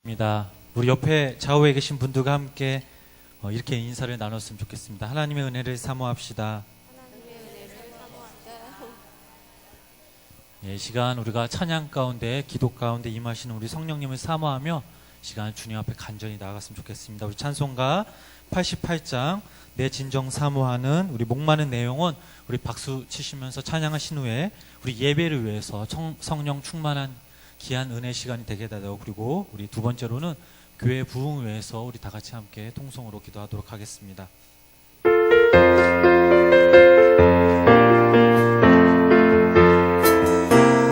입니다. 우리 옆에 좌우에 계신 분들과 함께 이렇게 인사를 나눴으면 좋겠습니다. 하나님의 은혜를 사모합시다. 이 시간 우리가 찬양 가운데, 기도 가운데 임하시는 우리 성령님을 사모하며 시간 주님 앞에 간절히 나아갔으면 좋겠습니다. 우리 찬송가 88장 내 진정 사모하는 우리 목마른 내용은 우리 박수 치시면서 찬양하신 후에 우리 예배를 위해서 성령 충만한 귀한 은혜 시간이 되게 되고, 그리고 우리 두 번째로는 교회 부흥을 위해서 우리 다 같이 함께 통성으로 기도하도록 하겠습니다.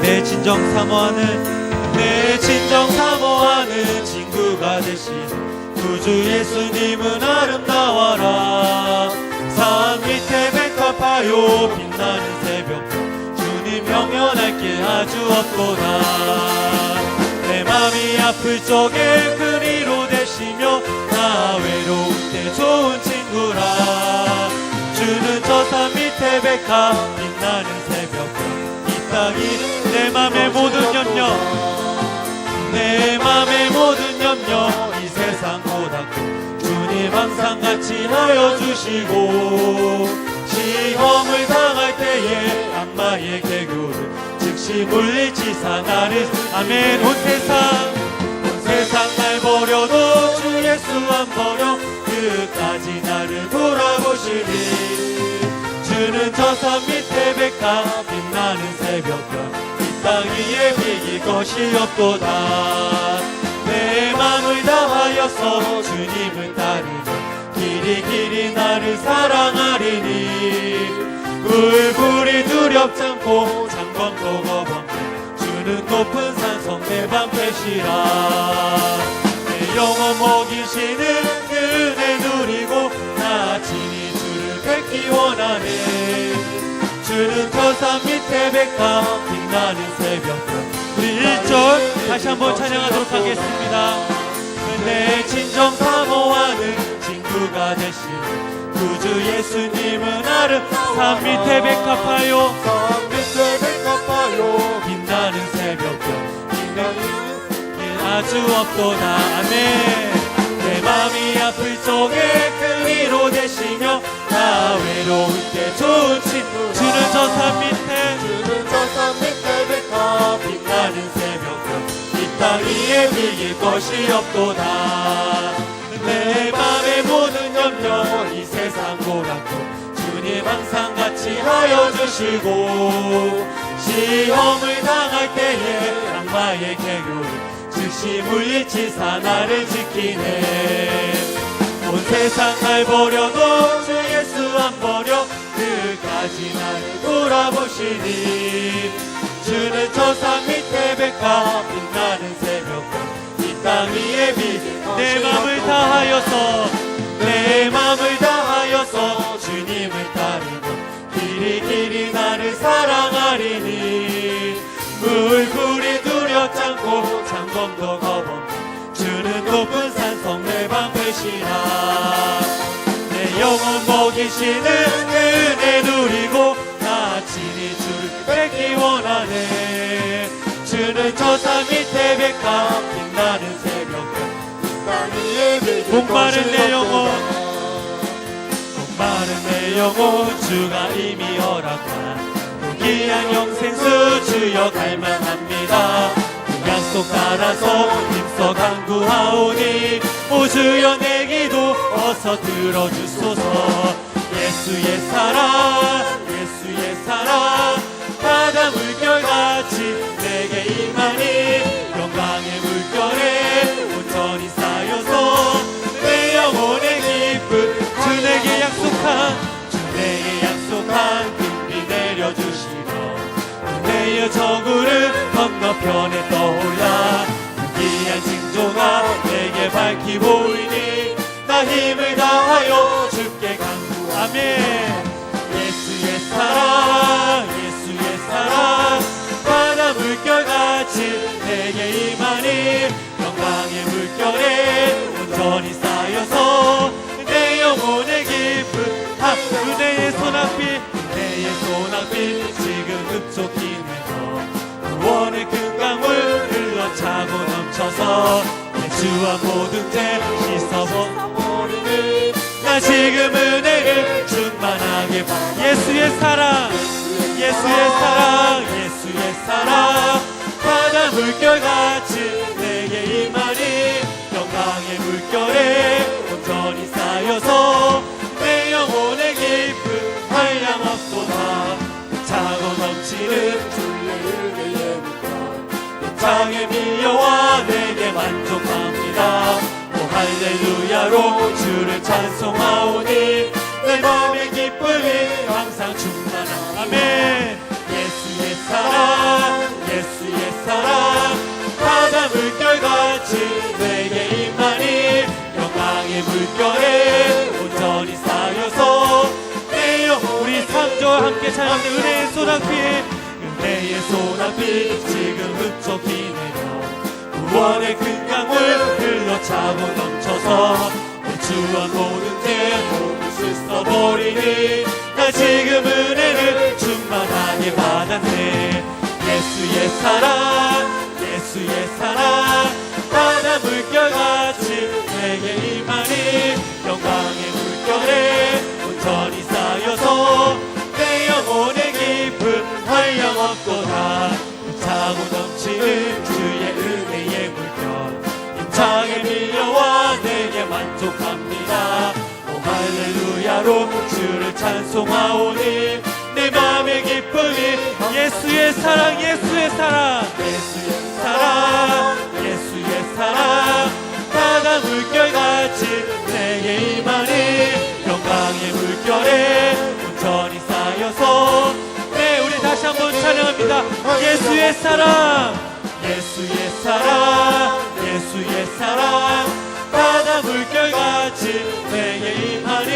내 진정 사모하는 친구가 되신 구주 예수님은 아름다워라. 산 밑에 백합하여 빛나는 새벽 주님 영원할게 아주 없도다. 내 맘이 아플 적에 그 위로 되시며 나 외로울 때 좋은 친구라. 주는 저 산 밑에 백합 빛나는 새벽별 이 땅이 내 맘의 모든 염려 이 세상 고닫고 주님 항상 같이 하여 주시고, 시험을 당할 때에 악마의 개교를 즉시 물리치사 나를 아멘. 온 세상 날 버려도 주 예수 안 버려 끝까지 나를 돌아보시리. 주는 저 산 밑에 백합 빛나는 새벽별 이 땅 위에 비길 것이 없도다. 내 맘을 다하여서 주님을 따르며 길이 나를 사랑하리니. 불불이 두렵지 않고 장관도 거범해 주는 높은 산성 내 방패시라. 내 영혼 먹이시는 그 은혜 누리고 나 친히 주를 뵙기 원하네. 주는 저 산 밑에 백합 빛나는 새벽별. 우리 1절 다시 한번 찬양하도록 하겠습니다. 내 진정 사모하는 친구가 되신 구주 예수님은 산 밑에 백합하여 빛나는 새벽별 아주 없도다. 아멘. 내 맘이 아플 적에 그 위로 되시며 나 외로울 때 좋은 친구. 주는 저 산 밑에 백합 빛나는 새벽별 이 땅 위에 비길 것이 없도다. 내 맘의 모든 염려 이 세상 고닫고 주님 항상 같이 하여 주시고, 시험을 당할 때에 악마의 개교를 즉시 물리치사 나를 지키네. 온 세상 날 버려도 주 예수 안 버려 끝까지 나를 돌아보시니. 주는 저 산 밑에 백합 빛나는 새벽별 이 땅 위에 비길 내 맘을 다하여서 주님을 따르며 길이 나를 사랑하리니. 물불이 두렵지 않고 장검도 거범해 주는 높은 산성 내 방패시라. 내 영혼 먹이시는 은혜 누리고 나 친히 주를 뵙기 원하네. 주는 저 산 밑에 백합 빛나는 새벽별 목마른 내 영혼 주가 이미 허락한 귀한 영생수 주여 갈망합니다. 그 약속 따라서 힘써 간구하오니 오 주여 내 기도 어서 들어주소서. 예수의 사랑 바다 물결같이 내게 임하니. 영광의 물결에 온전히 쌓여서 내 영혼의 기쁨 주 내게 약속한 금비 내려주시고 내의 저구를 건너편에 떠올라. 귀한 징조가 내게 밝히 보이니 나 힘을 다하여 주께 간구. 아멘. 예수의 사랑 바다 물결같이 내게 임하니. 영광의 물결에 온전히 쌓여서 내 영혼의 기쁨 은혜의 소낙비 지금 흡족히 내서 구원의 큰 강물 흘러차고 넘쳐서 내 주와 모든 죄 씻어버리니 나 지금 은혜를 충만하게 받 예수의 사랑 예수의 사랑 예수의 사랑 바다 물결같이 내게 임하니 영광의 물결에 온전히 쌓여서 내 영혼의 깊은 한량 없도다 차고 넘치는 주의 은혜의 물결 창의 미여와 내게 만족합니다 오 할렐루야로 주를 찬송하오니 내 마음의 기쁨이 항상 충만한 아멘 예수의 사랑 예수의 사랑 바다 물결같이 내게 임하니 영광의 물결에 온전히 쌓여서 내 영혼 우리 3절 함께 찬양하는 은혜의 소낙비 은혜의 소낙비 지금 흡족히 내려 구원의 큰 강물 흘러 차고 넘쳐서 내 주와 모든 죄 모두 씻어버리니 나 지금 은혜를 충만하게 받았네 예수의 사랑 예수의 사랑 바다 물결같이 내게 임하니 영광의 물결에 온전히 쌓여서 내 영혼의 깊은 한량 없도다 차고 넘치는 주의 은혜의 물결 임창의 밀려와 내게 만족합니다 오 할렐루야로 주를 찬송하오니 내 맘의 기쁨이 예수의 사랑 예수의 사랑 예수의 사랑 예수의 사랑 바다 물결같이 내게 임하니 영광의 물결에 온전히 쌓여서 네 우리 다시 한번 찬양합니다 예수의 사랑 예수의 사랑 예수의 사랑 바다 물결같이 내게 임하니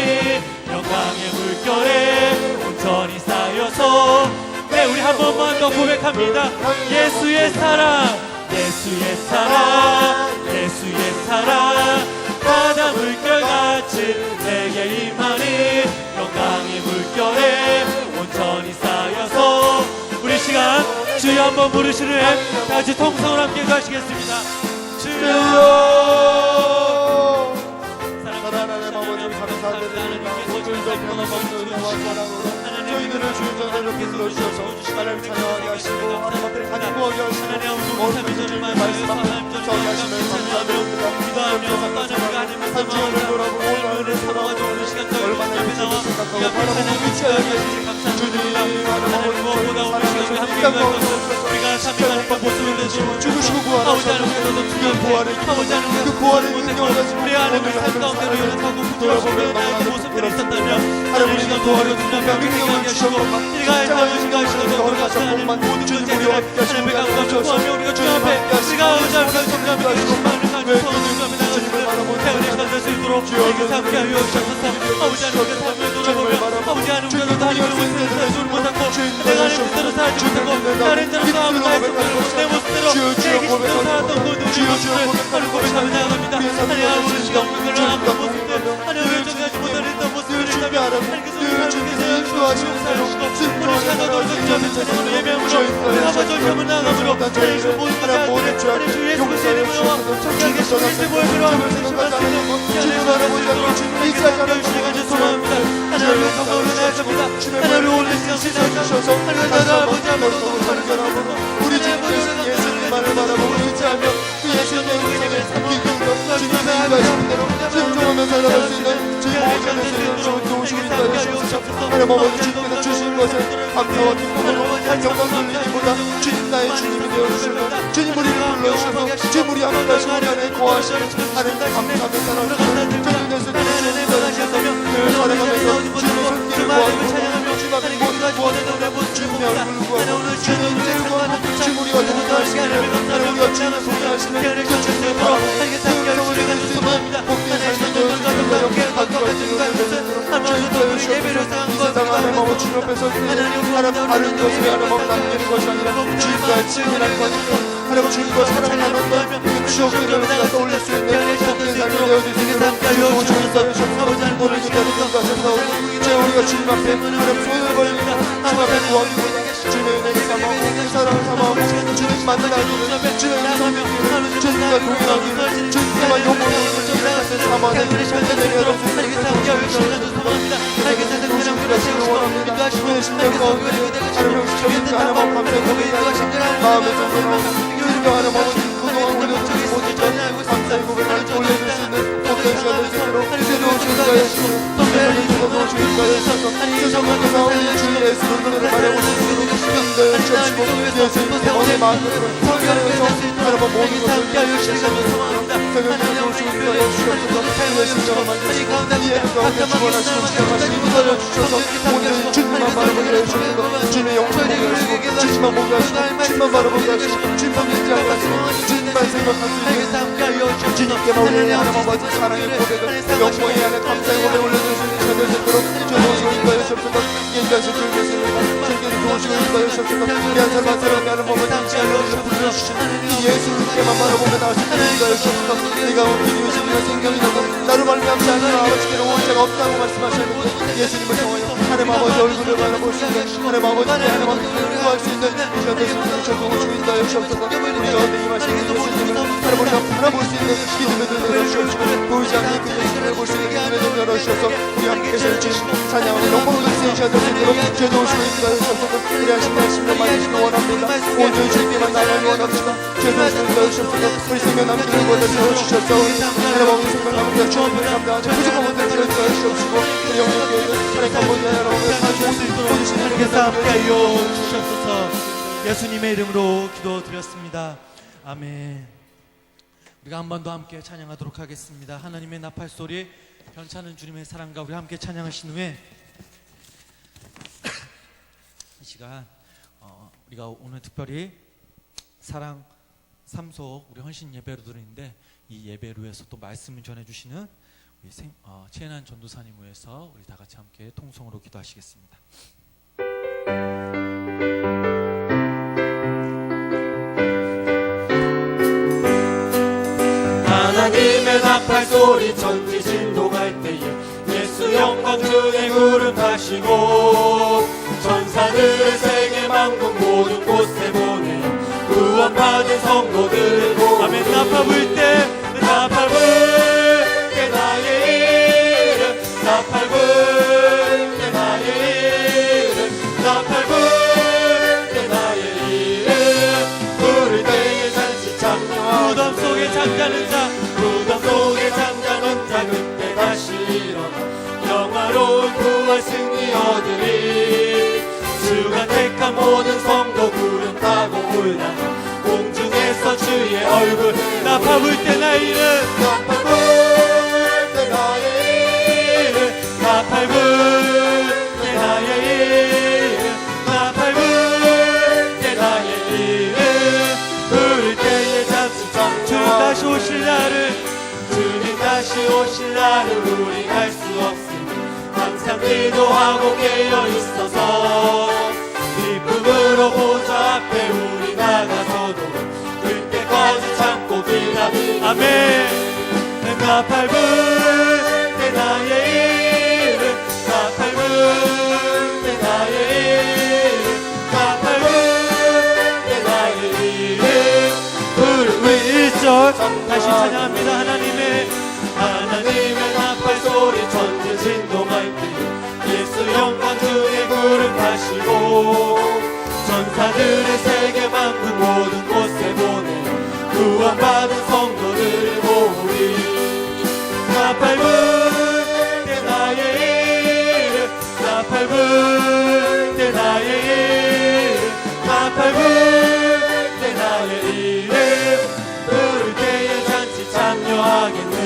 영광의 물결에 온전히 쌓여서 네 우리 한 번만 더 고백합니다 예수의 사랑 예수의 사랑 예수의 사랑 바다 물결같이 내게 임하니 영광의 물결에 온전히 쌓여서 우리 시간 주여 한번 부르시는 다같이 통성을 함께 가시겠습니다 주여 하나님의 아버지 감사드립니다. 오늘도 변함없는 은혜와 사랑으로 저희들을 주의 전으로 불러주셔서 하나님 찬양하게 하시고 하나님 앞에 간구하게 하시고 모든 분들의 말씀하게 하시면 감사드립니다. 한 주간을 돌아보고 오늘을 돌아보는 얼마나 주님을 생각하고 바라보고 위치하게 하시니 주님 하나님 아버지 저희를 사랑하셔서 우리가 참여하니까 모습을 내시고 죽으시고 부활하셔서 그 부활의 능력을 가지고 우리 하나님의 삶 가운데로 연락하고 부드러우시며 나의 모습들이 있었다면 하나님을 도와주시며 능력을 주시고 일가의 삶을 가시고 거룩하신 하나님 모든 문제들을 하나님의 강구하며 구하며 우리가 주님 앞에 우리가 의지하며 성장하며 마음을 가지고 성장하며 나아가는 태어날 삶을 수 있도록 우리에게 함께 하여 주셔서 아버지 하나님의 삶을 돌아보며 아버지 하나님께서 하나님의 모습을 살지 못하고 내가 하나님 뜻대로 살지 못하고 다른 자로 싸움을 나의 성품으로 내 모습대로 내 기심대로 살았던 모든 우리 모습을 하나님 고백하며 나아갑니다 하나님 우리 시간 물들어 아픈 모습들 하나님 결정하지 못하는 모습을 있다면 하나님께서 우리 하나님께서 인도하시고 살리시고 우리 시간도 너희들 주님의 찬양으로 예배함으로 우리 아버지 형을 나아가므로 하나님께서 모든 것을 하나님 주 예수 그리스도의 이름으로 정결하게 주님의 보혈로 하나님 생각하지 않고 주님 바라보지 주님의 이사장을 주시기를 소망합니다 하나님의 성공을 나아갑니다 하나님을 올리시는 시장을 주셔서 하나님 나라 아버지 아버지 간절하고 우리 주님께서 예수님만을 바라보고 의지하며 그 예수님의 은혜를 기쁨으로 주님의 인도하신 대로 순종하며 살아갈 수 있는 주의 모든 세상을 도우시고 인도하여 주옵소서 하나님 아버지 주님께서 주신 것을 감사와 기쁨으로 한 영광 돌리기보다 주님 나의 주님이 되어주시고 주님 우리를 불러주셔서 주님 우리 함께 하시고 우리 안에 거하시고 하나님 감사하며 살아가시고 주님께서 주님께서 늘 살아가면서 주님의 손길을 구하고 주님 앞에 모든 구원을 주님의 얼굴을 구하고 주님의 은혜를 구하고 주님 우리가 동행하시기를 하나님 우리가 주님을 동행하시는 그 주님의 바로 성성을 이룰 수 있는 복된 삶을 되어주시고 영광을 가져가시는 하나님 예배를 이 세상 안에 머물 주님 앞에서 하나님 다른 것을 하나님 남기는 것이 아니라 주님과 친밀한 관계 하나님 주님과 사랑하는 그 추억들을 우리가 떠올릴 수 있는 복된 삶이 되어주시는 주님과 주님과 오늘 그때도 끝까지 싸우고 이제 우리가 주님 앞에 하나님 손을 벌리고 주님 앞에 구하기보다 주님의 은혜를 담아 사랑을 담아 주님 만나기를 주님 섬기기를 주님과 동행하기를 주님과 영원히 삼아내기를 내려라 주님의 심령 가운데 하나님 주님께 하나님 감사합니다 마음의 정성으로 주님과 하나님 그동안 올려주신 모든 감사의 고백을 올려줄 수 있는 복된 시간을 되도록 새로운 주님과의 세상을 주고 주님과의 세상을 나오는 주 예수의 은혜를 바라고 주님을 주시고 예수의 원의 마음으로 성결하여서 하나님 모든 것을 새벽에 주님과의 주셔서 주의 심령을 만드시고 이해 가운데 주원하시고 주장하시고 인도하여 주셔서 오늘 주님만 바라보게 하시고 주님의 영광을 보게 하시고 주님만 보게 하시고 주님만 바라보게 하시고 주님만 인지하게 하시고 주님만 생각할 수 있는 주님께만 우리의 하나님 아버지 사랑의 고백을 영광의 안에 감사의 고백을 올려주시는 저들 되도록 저도 주님과의 접속과 인자하신 주 예수님과 저에게는 도우시고 인도하여 주셔서 귀한 삶과 사랑의 하나님 아버지 감사를 부르주시는 예수님께만 바라보며 나오시는 인도하여 주셔서 내가 우리 유신이가 생명이 나고 나를 말미암지 않는 아버지께는 온 자가 없다고 말씀하셨는데 예수님을 통하여 하나님 아버지 얼굴을 바라볼 수 있는 하나님 아버지께 하나님 아버지를 구할 수 있는 시간 되시는 저도 주인다여 주셔서 우리가 얻는 임하시는 예수님을 하나님 우리가 바라볼 수 있는 믿음의 눈을 열어주시고 보이지 않는 그 예수님을 볼 수 있는 믿음의 눈을 열어주셔서 우리 함께서 주신 찬양을 영광을 드리는 시간 되시도록 저도 주인다여 주셔서 우리 하시는 심령 만드시길 원합니다 온전히 주님께만 나가기 원합니다 저도 주인다여 주셔서 우리 생명 남기를 보다 세워주셔서 하나님 아버지 생명 남기를 주님을 감당하는 부족한 것들을 주여 주시고 우리 영혼에게 사랑한 모든 하나님께서 함께하여 주시옵소서. 예수님의 이름으로 기도드렸습니다. 아멘. 우리가 한 번 더 함께 찬양하도록 하겠습니다. 하나님의 나팔 소리, 변찮은 주님의 사랑과 우리 함께 찬양하신 후에 이 시간 우리가 오늘 특별히 사랑 삼속 우리 헌신 예배로 드리는데 이 예배로 해서 또 말씀을 전해주시는 우리 최은한 전도사님 위해서 우리 다 같이 함께 통성으로 기도하시겠습니다. 하나님의 나팔 소리 천지 진동할 때에 예수 영광 중에 구름하시고 천사들을 세계 만국 모든 곳에 보내요 구원받은 성도들을 보내요 아멘. 나팔 불 때 나팔 불때 나의 이름 나팔 불때 나의 이름 나팔 불때 나의 이름 부를 때에 잔치 창녀 무덤 속에 잠자는 자 무덤 속에 잠자는 자 그때 다시 일어나 영화로운 부활 승리 얻으리 주가 택한 모든 성도 구름 타고 올라가 공중에서 주의 얼굴 나팔 불 때 나의 이름 나팔 불때 나의 이름 나팔 불때 나의 이름 나팔 불때 나의 이름 부를 때에 잠시 주님 다시 오실 날을 주님 다시 오실 날을 우리 알 수 없으니 항상 기도하고 깨어 있어서 기쁨으로 보좌 앞에 우리 나가서도 그때까지 참고 기다리 아멘. 나팔 불때 나의 이름 나팔 불때 나의 이름 나팔 불때 나의 이름 우리 1절 다시 찬양합니다. 하나님의 나팔 소리 천지 진동할 때 예수 영광 중에 구름하시고 천사들의 세계 만국 모든 곳에 보내 구원받은 성도들을 모으리 나팔 불때 나의 이름 나팔 불때 나의 이름 나팔 불때 나의 이름 부를 때에 잔치 참여하겠네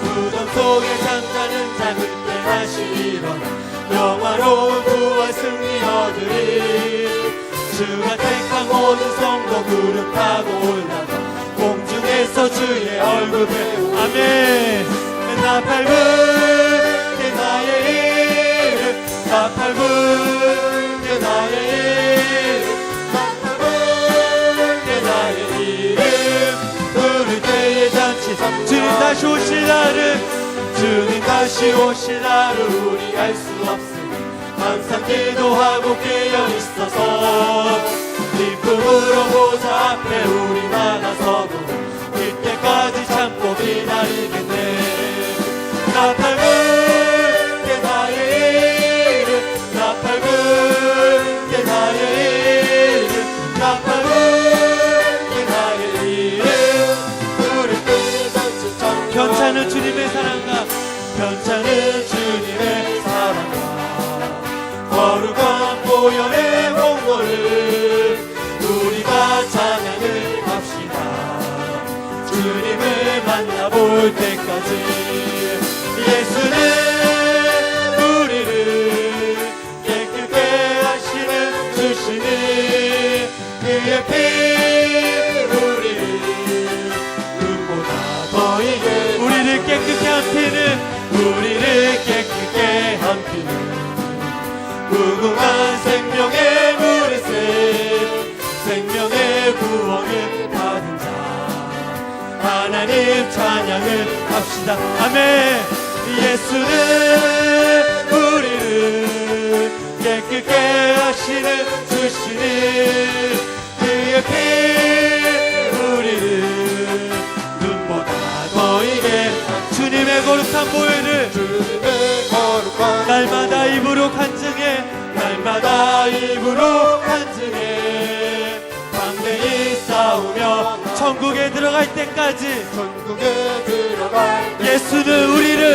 무덤 속에 잠자는 자 그때 다시 일어나 영화로운 부활 승리 얻으리 주가 택한 모든 성도 구름 타고 올라가 공중에서 주의 얼굴 배우 아멘. 나팔 불때 나의 이름 나팔 불때 나의 이름 나팔 불때 나의 이름 부를 때에 잔치 주님 다시 오실 날을 주님 다시 오실 날을 우리 알 수 없으니 항상 기도하고 깨어 있어서 기쁨으로 보좌 앞에 우리 나가서도 그때까지 참고 기다리겠네. 나 밟은 게 나의 이름, 나 밟은 게 나의 이름, 나 밟은 게 나의 이름. 우리 끝없이 참 괜찮은 주님의 사랑과 괜찮은 주님의 사랑과 거룩한 보혈의 공로를 우리가 찬양을 합시다. 주님을 만나볼 때까지 예수는 우리를 깨끗게 하시는 주시는 그의 피 우리를 눈보다 더 이게 우리를 깨끗게 한 피는 우리를 깨끗게 한 피는 무궁한 생명의 물의새 생명의 구원을 받은 자 하나님 찬양을 합시다. 아멘. 예수는 우리를 깨끗게 하시는 주시는 그의 피 우리를 눈보다 더 이게 주님의 거룩한 보혈을 주님의 거룩한 날마다 입으로 간증해 날마다 입으로 간증해 담대히 싸우며 천국에 들어갈 때까지 천국에 들어갈 때 예수는 우리를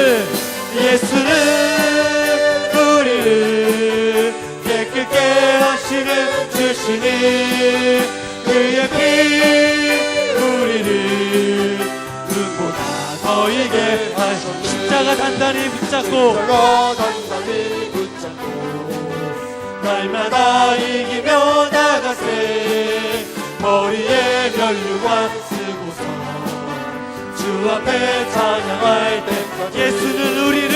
깨끗게 하시는 주시는 그의 피 우리를 눈보다 더 이게 하시는 십자가 단단히 붙잡고 내가 단단히 붙잡고 날마다 이기며 나가세. 머리에 면류관 쓰고서 주 앞에 찬양할 때까지 예수는 우리를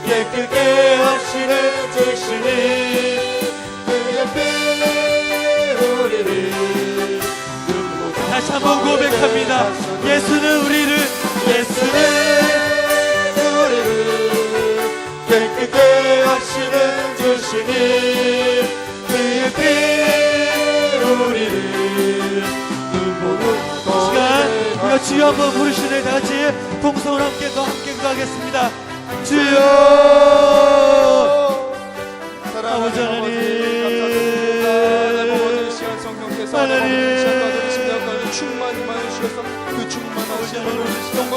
깨끗게 하시는 주시는 그의 피 우리를 눈보다 다시 한번 고백합니다. 예수는 우리를 깨끗게 하시는 주시는 그의 피 우리를 눈보다 시간 우리가 주여 한번 부르시네. 다 같이 동성을 함께 하겠습니다. 주여 사랑하는 아버지 하나님. 감사드립니다. 하나님 시간 성령께서 하나님. 시간과 심령까지 충만히 임하시옵소서. 그 충만하신 영광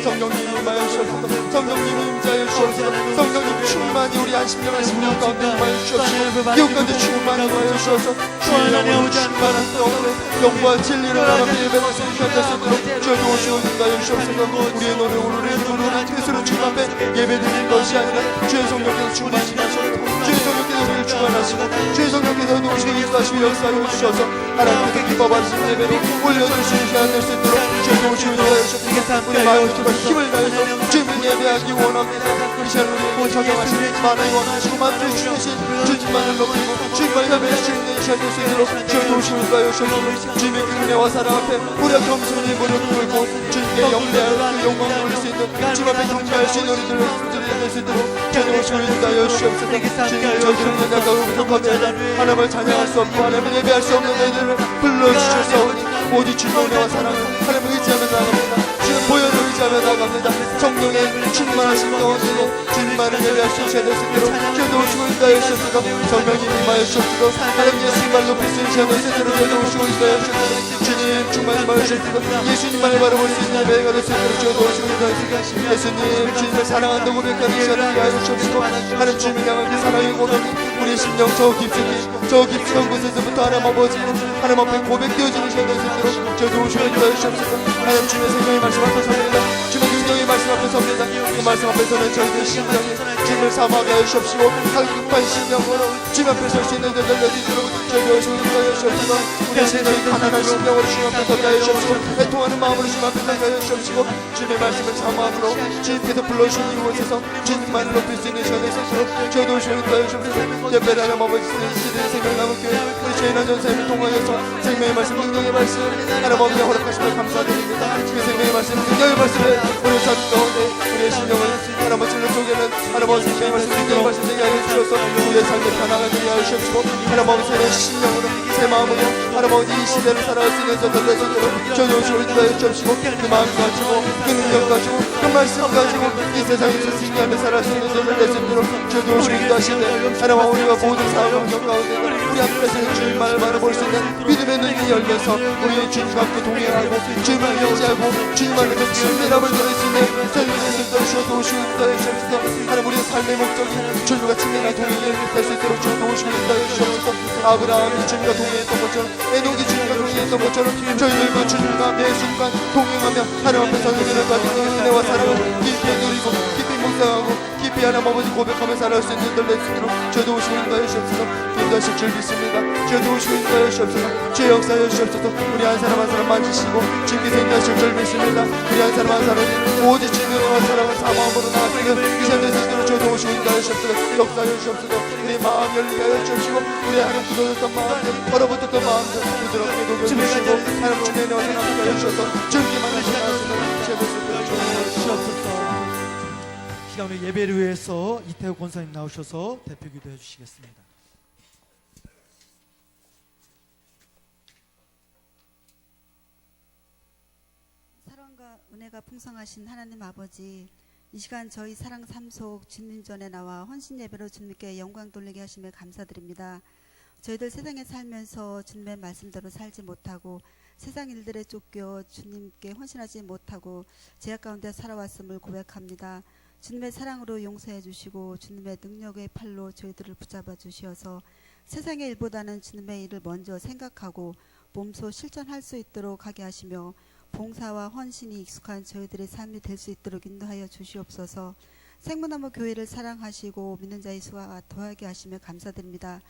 성령님 임하시옵소서. 성령님 임자하시옵소서. 성령님 충만히 우리 안심령한 심령 가운데 임하시옵소서. 기업 가운데 충만히 임하시옵소서. 주의 영을 충만한 성령 영과 진리를 나가며 예배를 성취하셨으므로 주여 도우시옵소서. 우리의 노래 뜻으로 주님 앞에 예배드리는 것이 아니라 주의 성령께서 충만하시옵소서. 주의 성령께서 우리를 충만하시고 주의 성령께서 도우시고 인도하시고 역사하여 주셔서 하나님께서 기뻐 받으시는 예배로 올려주시는 시간 될 수 있도록 주의 도우시고 인도하여 우리 마음을 주고 힘을 다해서 주님을 예배하기 원합니다. 우리 시간 우리에게 저정하시는 만을 원하시고 만들어 주신 주님만을 높이고 주님만을 예배할 수 있는 시간 될 수 있도록 주의 도우시고 인도하여 주셔서 주님의 그 은혜와 사랑 앞에 우리가 겸손히 무릎 꿇고 주님께 영대하여 그 영광을 올릴 수 있는 주님 앞에 경배할 수 있는 우리들을 될 수 있도록 주의 도우시고 인도하여 주시옵소서. 주님 저희들은 연약하고 부족합니다. 하나님을 찬양할 수 없고 하나님을 예배할 수 없는 저희들을 불러주셔서 오직 주님의 은혜와 사랑을 하나님을 의지하며 나갑니다. 주님 보혈을 의지하며 나갑니다. 성령의 충만하신 가운데 주님만을 예배할 수 있게 될 수 있도록 주여 도우시고 인도하여 주옵소서. 성령님 임하여 주옵소서. 하나님 예수님만 높일 수 있는 시간 될 수 있도록 주여 도우시고 인도하여 주옵소서. 주님 충만히 임하여 주옵소서. 예수님만을 바라볼 수 있는 예배가 될 수 있도록 주여 도우시고 인도하여 주옵소서. 예수님 주님을 사랑한다고 고백하는 시간을 위하여 주옵소서. 하나님 주님을 향한 그 사랑의 고백이 우리의 심령 저 깊숙한 곳에서부터 하나님 아버지 하나님 앞에 고백되어지는 시간 될 수 있도록 주여 도우시고 인도하여 주옵소서. 하나님 주님의 생명의 말씀 앞에 섭니다. 주님의 능력의 말씀 앞에 섭니다. 그 말씀 앞에서는 저희들 심령이 주님을 사모하게 하여 주옵시고 갈급한 심령으로 주님 앞에 설 수 있는 데들 내리도록 주여 도우시고 인도하여 주옵소서. 우리의 심령이 가난한 심령으로 주님 앞에 서게 하여 주옵시고 애통하는 마음으로 주님 앞에 서게 하여 주옵시고 주님의 말씀을 사모함으로 주님께서 불러주신 이곳에서 주님만을 높일 수 있는 시간 될 수 있도록 주여 도우시고 인도하여 주옵소서. 예배를 하며 머물러 있는 시대의 생명 남은 교회 우리 죄인한 전사님을 통하여서 생명의 말씀 능력의 말씀 하나님 아버지 허락하심을 감사드립니다. 그 생명의 말씀 능력의 말씀을 우리 삶 가운데 우리의 심령을 하나님 진로 속에는 하나님 생명의 말씀 능력의 말씀 되게 하여 주셔서 우리의 삶에 변화가 되게 하여 주시옵시고 하나님 새로운 심령으로 새 마음으로 하나님 이 시대를 살아갈 수 있는 저들의 손으로 저주시고 인도하여 주옵시고 그 마음 가지고 그 능력 가지고 그 말씀 가지고 이 세상에서 승리하며 살아갈 수 있는 저들의 손으로 저주시고 인도하시되 하나님 우리가 모든 상황 가운데 우리 앞에서 주님 말을 바라볼 수 있는 믿음의 눈이 열려서 우리의 주님과 함께 동행하고 주님을 의지하고 주님 안에서 승리함을 누릴 수 있는 저희들의 손으로 저주시고 인도하여 주옵소서 하나님 우리의 삶의 목적이 주님과 친밀한 동행이 될 수 있도록 저주시고 인도하여 주옵소서 아브라함이 주님과 동행했던 것처럼 에녹이 주님과 동행했던 것처럼 저희들도 주님과 매 순간 동행하며 하나님 앞에서 은혜를 받는 은혜와 사랑을 깊이 누리고 깊이 묵상하고 깊이 하나님 아버지 고백하며 살아갈 수 있는 들레 수로 저도 오시고 인도하여 주옵소서 인도하실 줄 믿습니다. 저도 오시고 인도하여 주옵소서 주의 역사하여 주옵소서 우리 한 사람 한 사람 만지시고 주님께서 인도하실 줄 믿습니다. 우리 한 사람 한 사람이 오직 주님과 사랑을 사모함으로 나아가는 이 삶의 스스로 저도 오시고 인도하여 주옵소서 역사하여 주옵소서 우리 마음 열리게 하여 주옵시고 우리 하나님 굳어졌던 마음들 얼어붙었던 마음들 부드럽게 녹여주시고 하나님 주님의 은혜와 사랑을 하여 주셔서 주님께만 하시는 최고의 주옵소서. 시간 오늘 예배를 위해서 이태우 권사님 나오셔서 대표 기도해 주시겠습니다. 사랑과 은혜가 풍성하신 하나님 아버지, 이 시간 저희 사랑 삼속 주님 전에 나와 헌신 예배로 주님께 영광 돌리게 하심에 감사드립니다. 저희들 세상에 살면서 주님의 말씀대로 살지 못하고 세상 일들에 쫓겨 주님께 헌신하지 못하고 죄악 가운데 살아왔음을 고백합니다. 주님의 사랑으로 용서해 주시고 주님의 능력의 팔로 저희들을 붙잡아 주시어서 세상의 일보다는 주님의 일을 먼저 생각하고 몸소 실천할 수 있도록 하게 하시며 봉사와 헌신이 익숙한 저희들의 삶이 될 수 있도록 인도하여 주시옵소서. 생명나무 교회를 사랑하시고 믿는 자의 수가 더하게 하시며 감사드립니다.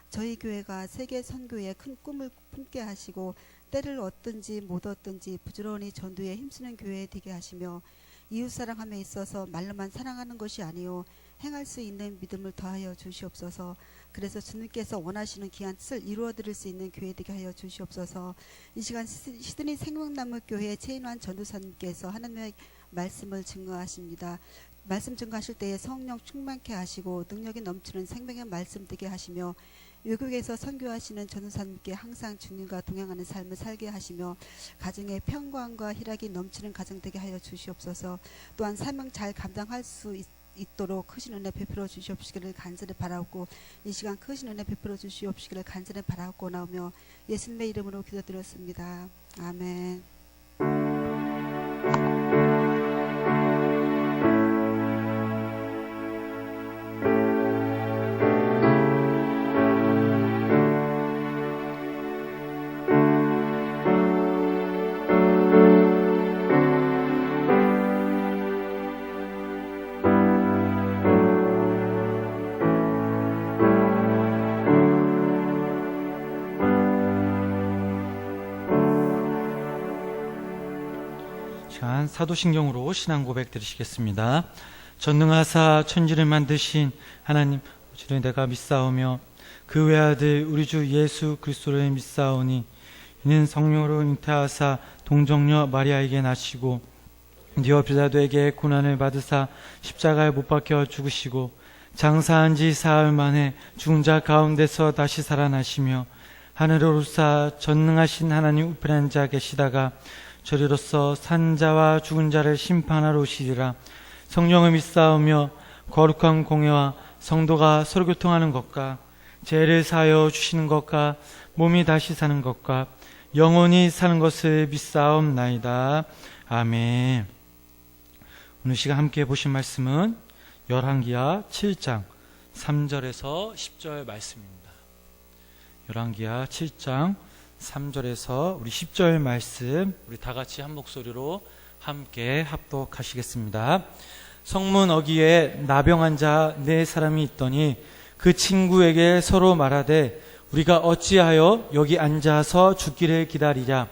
저희 교회가 세계 선교의 큰 꿈을 품게 하시고 때를 얻든지 못 얻든지 부지런히 전도에 힘쓰는 교회 되게 하시며 이웃사랑함에 있어서 말로만 사랑하는 것이 아니요 행할 수 있는 믿음을 더하여 주시옵소서. 그래서 주님께서 원하시는 귀한 뜻을 이루어드릴 수 있는 교회 되게 하여 주시옵소서. 이 시간 시드니 생명나무 교회 최인환 전도사님께서 하나님의 말씀을 증거하십니다. 말씀 증거하실 때에 성령 충만케 하시고 능력이 넘치는 생명의 말씀 되게 하시며 외국에서 선교하시는 전도사님께 항상 주님과 동행하는 삶을 살게 하시며 가정의 평강과 희락이 넘치는 가정 되게 하여 주시옵소서. 또한 사명 잘 감당할 수 있도록 크신 은혜 베풀어 주시옵시기를 간절히 바라옵고 이 시간 크신 은혜 베풀어 주시옵시기를 간절히 바라옵고 나오며 예수님의 이름으로 기도드렸습니다. 아멘. 사도신경으로 신앙 고백 드리시겠습니다. 전능하사 천지를 만드신 하나님 주를 내가 믿사오며 그 외아들 우리 주 예수 그리스도를 믿사오니 이는 성령으로 잉태하사 동정녀 마리아에게 나시고 니어 빌라도에게 고난을 받으사 십자가에 못 박혀 죽으시고 장사한 지 사흘 만에 죽은 자 가운데서 다시 살아나시며 하늘로 오르사 전능하신 하나님 우편한 자 계시다가 저리로서 산자와 죽은 자를 심판하러 오시리라. 성령을 믿사오며 거룩한 공예와 성도가 서로 교통하는 것과 죄를 사하여 주시는 것과 몸이 다시 사는 것과 영원히 사는 것을 믿사옵나이다. 아멘. 오늘 시간 함께 보신 말씀은 열왕기하 7장 3절에서 10절 말씀입니다. 열왕기하 7장 3절에서 우리 10절 말씀 우리 다 같이 한 목소리로 함께 합독하시겠습니다. 성문 어귀에 나병한 자 4사람이 있더니 그 친구에게 서로 말하되 우리가 어찌하여 여기 앉아서 죽기를 기다리랴.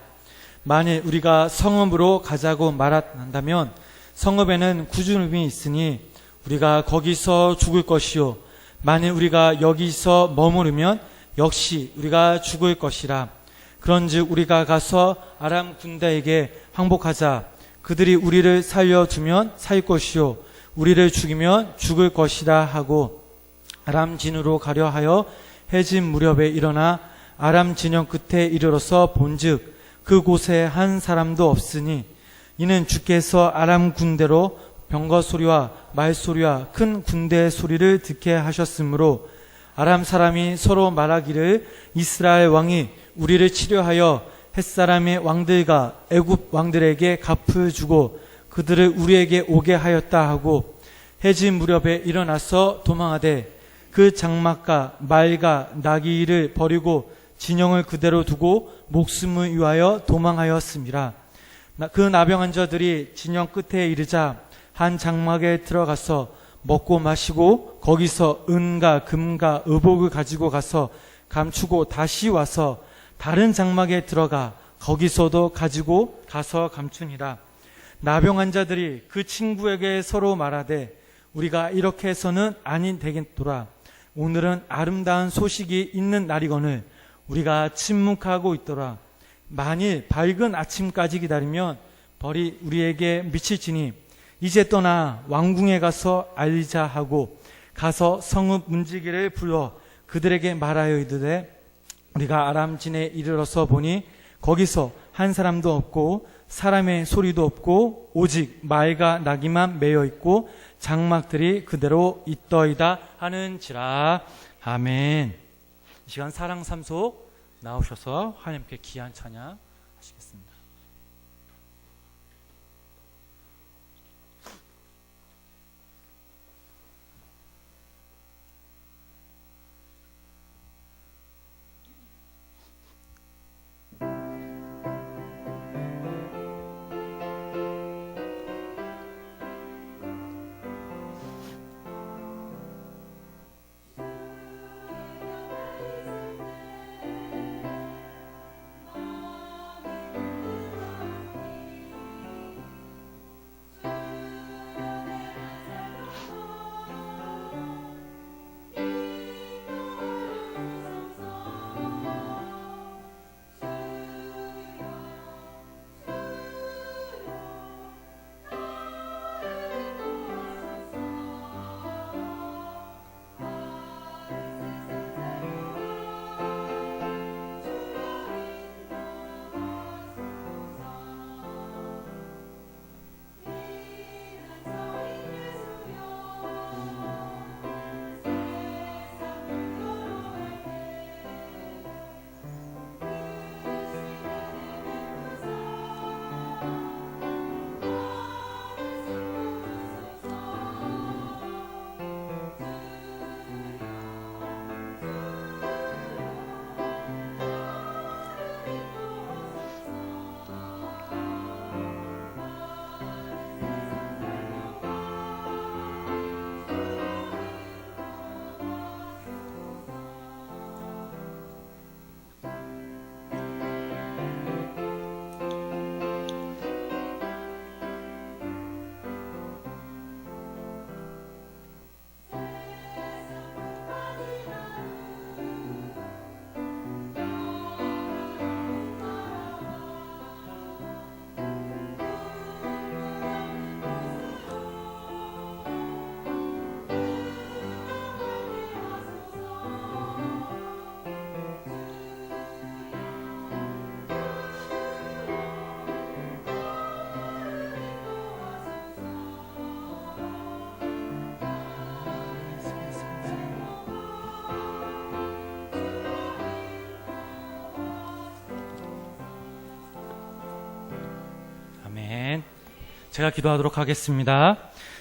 만일 우리가 성읍으로 가자고 말한다면 성읍에는 구준음이 있으니 우리가 거기서 죽을 것이요 만일 우리가 여기서 머무르면 역시 우리가 죽을 것이라. 그런즉 우리가 가서 아람 군대에게 항복하자. 그들이 우리를 살려두면 살 것이요 우리를 죽이면 죽을 것이라 하고 아람 진으로 가려 하여 해진 무렵에 일어나 아람 진영 끝에 이르러서 본즉 그곳에 한 사람도 없으니 이는 주께서 아람 군대로 병거 소리와 말 소리와 큰 군대의 소리를 듣게 하셨으므로 아람 사람이 서로 말하기를 이스라엘 왕이 우리를 치려하여 햇사람의 왕들과 애굽 왕들에게 갚을 주고 그들을 우리에게 오게 하였다 하고 해진 무렵에 일어나서 도망하되 그 장막과 말과 나귀를 버리고 진영을 그대로 두고 목숨을 위하여 도망하였습니다. 그 나병한 자들이 진영 끝에 이르자 한 장막에 들어가서 먹고 마시고 거기서 은과 금과 의복을 가지고 가서 감추고 다시 와서 다른 장막에 들어가 거기서도 가지고 가서 감추니라. 나병한 자들이 그 친구에게 서로 말하되 우리가 이렇게 해서는 아닌 되겠도다. 오늘은 아름다운 소식이 있는 날이거늘 우리가 침묵하고 있더라. 만일 밝은 아침까지 기다리면 벌이 우리에게 미칠지니 이제 떠나 왕궁에 가서 알리자 하고 가서 성읍 문지기를 불러 그들에게 말하여 이르되 우리가 아람진에 이르러서 보니 거기서 한 사람도 없고 사람의 소리도 없고 오직 말과 나귀만 매여 있고 장막들이 그대로 있더이다 하는지라. 아멘. 이 시간 사랑 삼속 나오셔서 하나님께 귀한 찬양 하시겠습니다. 제가 기도하도록 하겠습니다.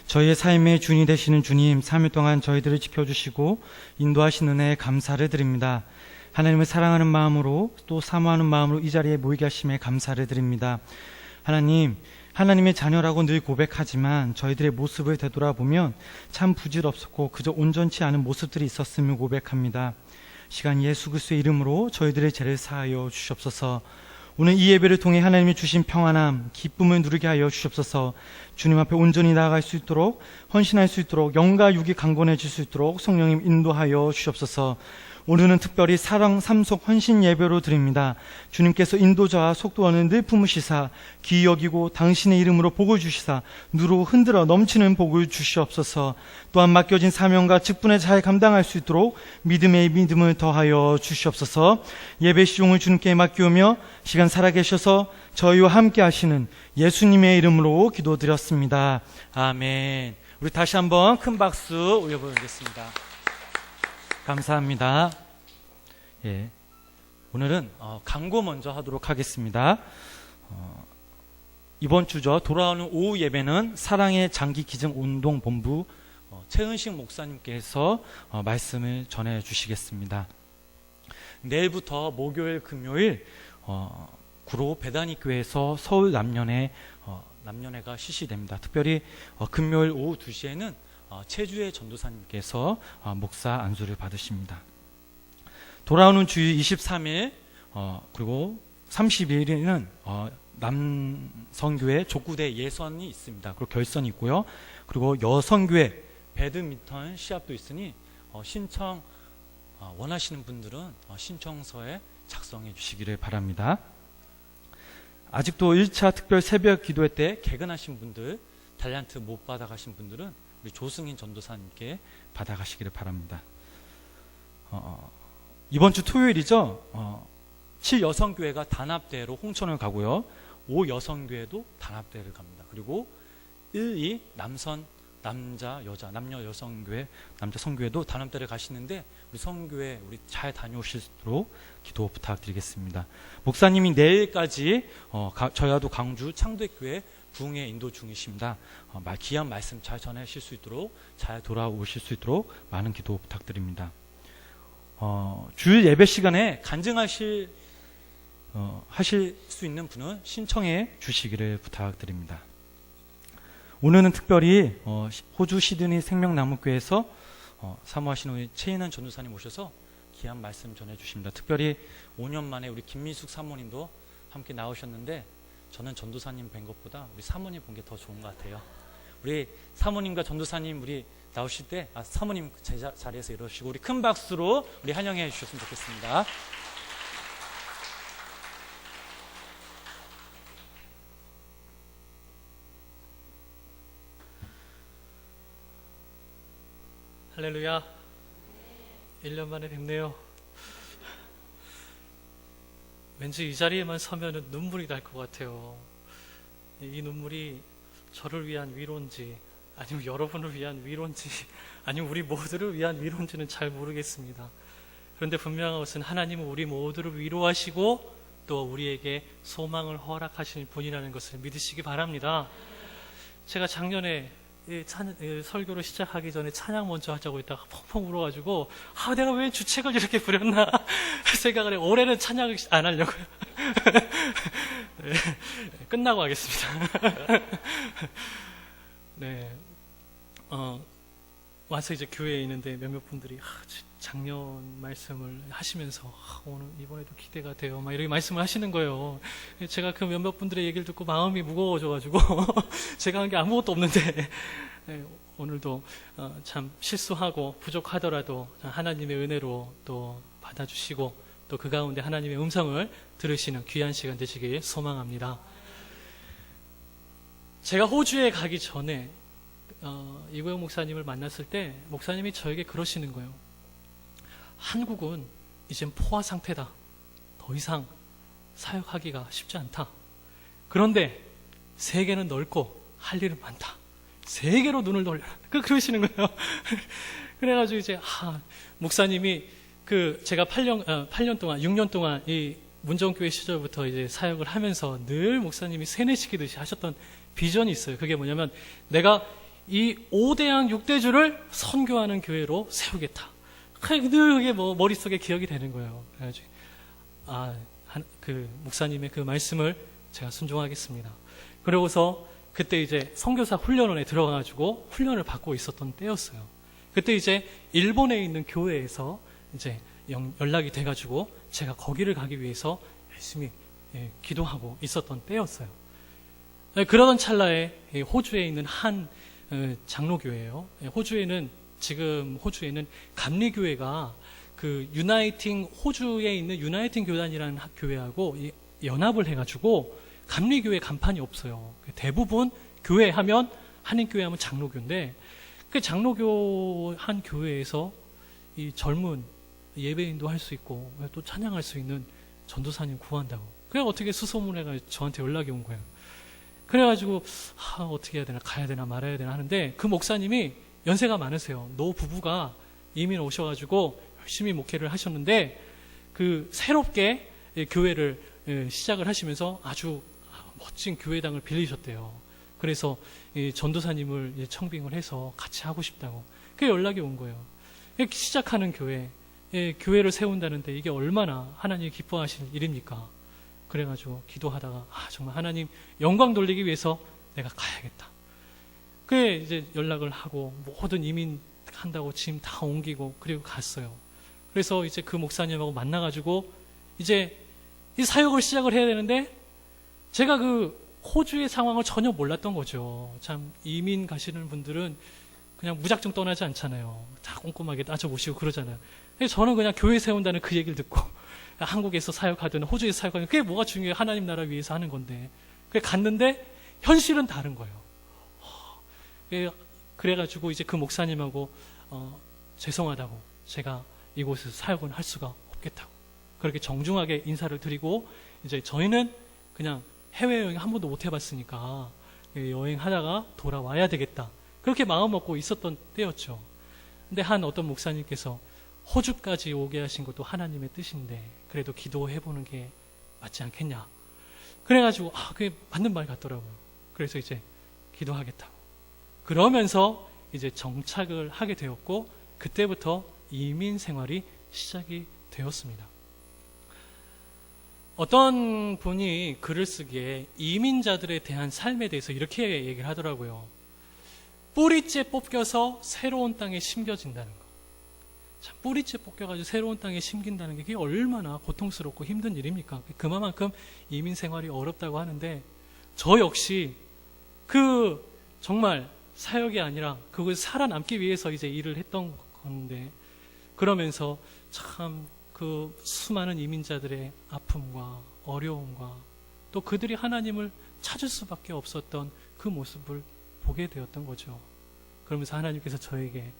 저희의 삶의 주인이 되시는 주님, 3일 동안 저희들을 지켜주시고 인도하신 은혜에 감사를 드립니다. 하나님을 사랑하는 마음으로 또 사모하는 마음으로 이 자리에 모이게 하심에 감사를 드립니다. 하나님, 하나님의 자녀라고 늘 고백하지만 저희들의 모습을 되돌아보면 참 부질없었고 그저 온전치 않은 모습들이 있었음을 고백합니다. 시간 예수 그리스도의 이름으로 저희들의 죄를 사하여 주시옵소서. 오늘 이 예배를 통해 하나님이 주신 평안함, 기쁨을 누리게 하여 주시옵소서. 주님 앞에 온전히 나아갈 수 있도록, 헌신할 수 있도록, 영과 육이 강건해질 수 있도록 성령님 인도하여 주시옵소서. 오늘은 특별히 사랑 삼속 헌신 예배로 드립니다. 주님께서 인도자와 속도원을 늘 품으시사 귀히 여기고 당신의 이름으로 복을 주시사 누로 흔들어 넘치는 복을 주시옵소서. 또한 맡겨진 사명과 직분을 잘 감당할 수 있도록 믿음의 믿음을 더하여 주시옵소서. 예배 시종을 주님께 맡기오며 시간 살아계셔서 저희와 함께 하시는 예수님의 이름으로 기도드렸습니다. 아멘. 우리 다시 한번 큰 박수 올려보겠습니다. 감사합니다. 예, 오늘은 광고 먼저 하도록 하겠습니다. 이번 주죠. 돌아오는 오후 예배는 사랑의 장기 기증 운동 본부 최은식 목사님께서 말씀을 전해 주시겠습니다. 내일부터 목요일, 금요일 구로 배다니 교회에서 서울 남년회가 실시됩니다. 특별히 금요일 오후 2시에는 최주혜 전도사님께서 목사 안수를 받으십니다. 돌아오는 주일 23일 그리고 30일에는 남성교회 족구대 예선이 있습니다. 그리고 결선이 있고요. 그리고 여성교회 배드민턴 시합도 있으니 신청 원하시는 분들은 신청서에 작성해 주시기를 바랍니다. 아직도 1차 특별 새벽 기도회 때 개근하신 분들, 달란트 못 받아가신 분들은 우리 조승인 전도사님께 받아가시기를 바랍니다. 이번 주 토요일이죠. 7여성교회가 단합대회로 홍천을 가고요. 5여성교회도 단합대회를 갑니다. 그리고 1, 2 남녀 여성교회, 남자 성교회도 단합대회를 가시는데 우리 성교회 우리 잘 다녀오시도록 기도 부탁드리겠습니다. 목사님이 내일까지 저야도 광주 창덕교회 부흥회 인도 중이십니다. 귀한 말씀 잘 전하실 수 있도록 잘 돌아오실 수 있도록 많은 기도 부탁드립니다. 주일 예배 시간에 간증하실 하실 수 있는 분은 신청해 주시기를 부탁드립니다. 오늘은 특별히 호주 시드니 생명나무교회에서 사모하시는 우리 최인한 전도사님 오셔서 귀한 말씀 전해주십니다. 특별히 5년 만에 우리 김미숙 사모님도 함께 나오셨는데 저는 전도사님 뵌 것보다 우리 사모님 본 게 더 좋은 것 같아요. 우리 사모님과 전도사님 우리 나오실 때 사모님 자리에서 이러시고 우리 큰 박수로 우리 환영해 주셨으면 좋겠습니다. 할렐루야. 1년 만에 뵙네요. 왠지 이 자리에만 서면 눈물이 날 것 같아요. 이 눈물이 저를 위한 위로인지 아니면 여러분을 위한 위로인지 아니면 우리 모두를 위한 위로인지는 잘 모르겠습니다. 그런데 분명한 것은 하나님은 우리 모두를 위로하시고 또 우리에게 소망을 허락하시는 분이라는 것을 믿으시기 바랍니다. 제가 작년에 설교를 시작하기 전에 찬양 먼저 하자고 했다가 펑펑 울어가지고 내가 왜 주책을 이렇게 부렸나 생각을 해. 올해는 찬양을 안 하려고요. 네, 끝나고 하겠습니다. 네, 와서 이제 교회에 있는데 몇몇 분들이 작년 말씀을 하시면서 오늘 이번에도 기대가 돼요 막 이렇게 말씀을 하시는 거예요. 제가 그 몇몇 분들의 얘기를 듣고 마음이 무거워져가지고 제가 한 게 아무것도 없는데 오늘도 참 실수하고 부족하더라도 하나님의 은혜로 또 받아주시고 또 그 가운데 하나님의 음성을 들으시는 귀한 시간 되시길 소망합니다. 제가 호주에 가기 전에 이고영 목사님을 만났을 때 목사님이 저에게 그러시는 거예요. 한국은 이젠 포화 상태다. 더 이상 사역하기가 쉽지 않다. 그런데 세계는 넓고 할 일은 많다. 세계로 눈을 돌려라. 그러시는 거예요. 그래가지고 이제 목사님이 제가 8년 동안 6년 동안 이 문정교회 시절부터 이제 사역을 하면서 늘 목사님이 세뇌시키듯이 하셨던 비전이 있어요. 그게 뭐냐면 내가 이 5대양 6대주를 선교하는 교회로 세우겠다. 늘 그게 머릿속에 기억이 되는 거예요. 그래가지고 그 목사님의 그 말씀을 제가 순종하겠습니다. 그러고서 그때 이제 선교사 훈련원에 들어가가지고 훈련을 받고 있었던 때였어요. 그때 이제 일본에 있는 교회에서 이제 연락이 돼가지고 제가 거기를 가기 위해서 열심히 기도하고 있었던 때였어요. 그러던 찰나에 호주에 있는 한 장로교회예요. 지금 호주에는 감리교회가 그 유나이팅 호주에 있는 유나이팅 교단이라는 교회하고 연합을 해가지고 감리교회 간판이 없어요. 대부분 교회 하면 한인교회 하면 장로교인데 그 장로교 한 교회에서 이 젊은 예배인도 할 수 있고 또 찬양할 수 있는 전도사님 구한다고. 그래 어떻게 수소문해가 저한테 연락이 온 거예요. 그래가지고 어떻게 해야 되나 가야 되나 말아야 되나 하는데 그 목사님이 연세가 많으세요. 노 부부가 이민 오셔가지고 열심히 목회를 하셨는데 그 새롭게 교회를 시작을 하시면서 아주 멋진 교회당을 빌리셨대요. 그래서 전도사님을 청빙을 해서 같이 하고 싶다고. 그 연락이 온 거예요. 시작하는 교회, 교회를 세운다는데 이게 얼마나 하나님이 기뻐하시는 일입니까? 그래가지고 기도하다가 정말 하나님 영광 돌리기 위해서 내가 가야겠다. 그래 이제 연락을 하고 모든 이민 한다고 짐 다 옮기고 그리고 갔어요. 그래서 이제 그 목사님하고 만나가지고 이제 이 사역을 시작을 해야 되는데 제가 그 호주의 상황을 전혀 몰랐던 거죠. 참 이민 가시는 분들은 그냥 무작정 떠나지 않잖아요. 다 꼼꼼하게 따져보시고 그러잖아요. 근데 저는 그냥 교회 세운다는 그 얘기를 듣고 한국에서 사역하든 호주에서 사역하든 그게 뭐가 중요해요. 하나님 나라 위해서 하는 건데. 그래 갔는데 현실은 다른 거예요. 그래가지고 이제 그 목사님하고 죄송하다고 제가 이곳에서 사역은 할 수가 없겠다고 그렇게 정중하게 인사를 드리고 이제 저희는 그냥 해외여행 한 번도 못 해봤으니까 여행하다가 돌아와야 되겠다 그렇게 마음 먹고 있었던 때였죠. 근데 한 어떤 목사님께서 호주까지 오게 하신 것도 하나님의 뜻인데 그래도 기도해보는 게 맞지 않겠냐. 그래가지고 그게 맞는 말 같더라고요. 그래서 이제 기도하겠다고. 그러면서 이제 정착을 하게 되었고 그때부터 이민 생활이 시작이 되었습니다. 어떤 분이 글을 쓰기에 이민자들에 대한 삶에 대해서 이렇게 얘기를 하더라고요. 뿌리째 뽑혀서 새로운 땅에 심겨진다는 거. 참, 뿌리째 뽑혀가지고 새로운 땅에 심긴다는 게 그게 얼마나 고통스럽고 힘든 일입니까? 그만큼 이민 생활이 어렵다고 하는데 저 역시 그 정말 사역이 아니라 그걸 살아남기 위해서 이제 일을 했던 건데 그러면서 참 그 수많은 이민자들의 아픔과 어려움과 또 그들이 하나님을 찾을 수밖에 없었던 그 모습을 보게 되었던 거죠. 그러면서 하나님께서 저에게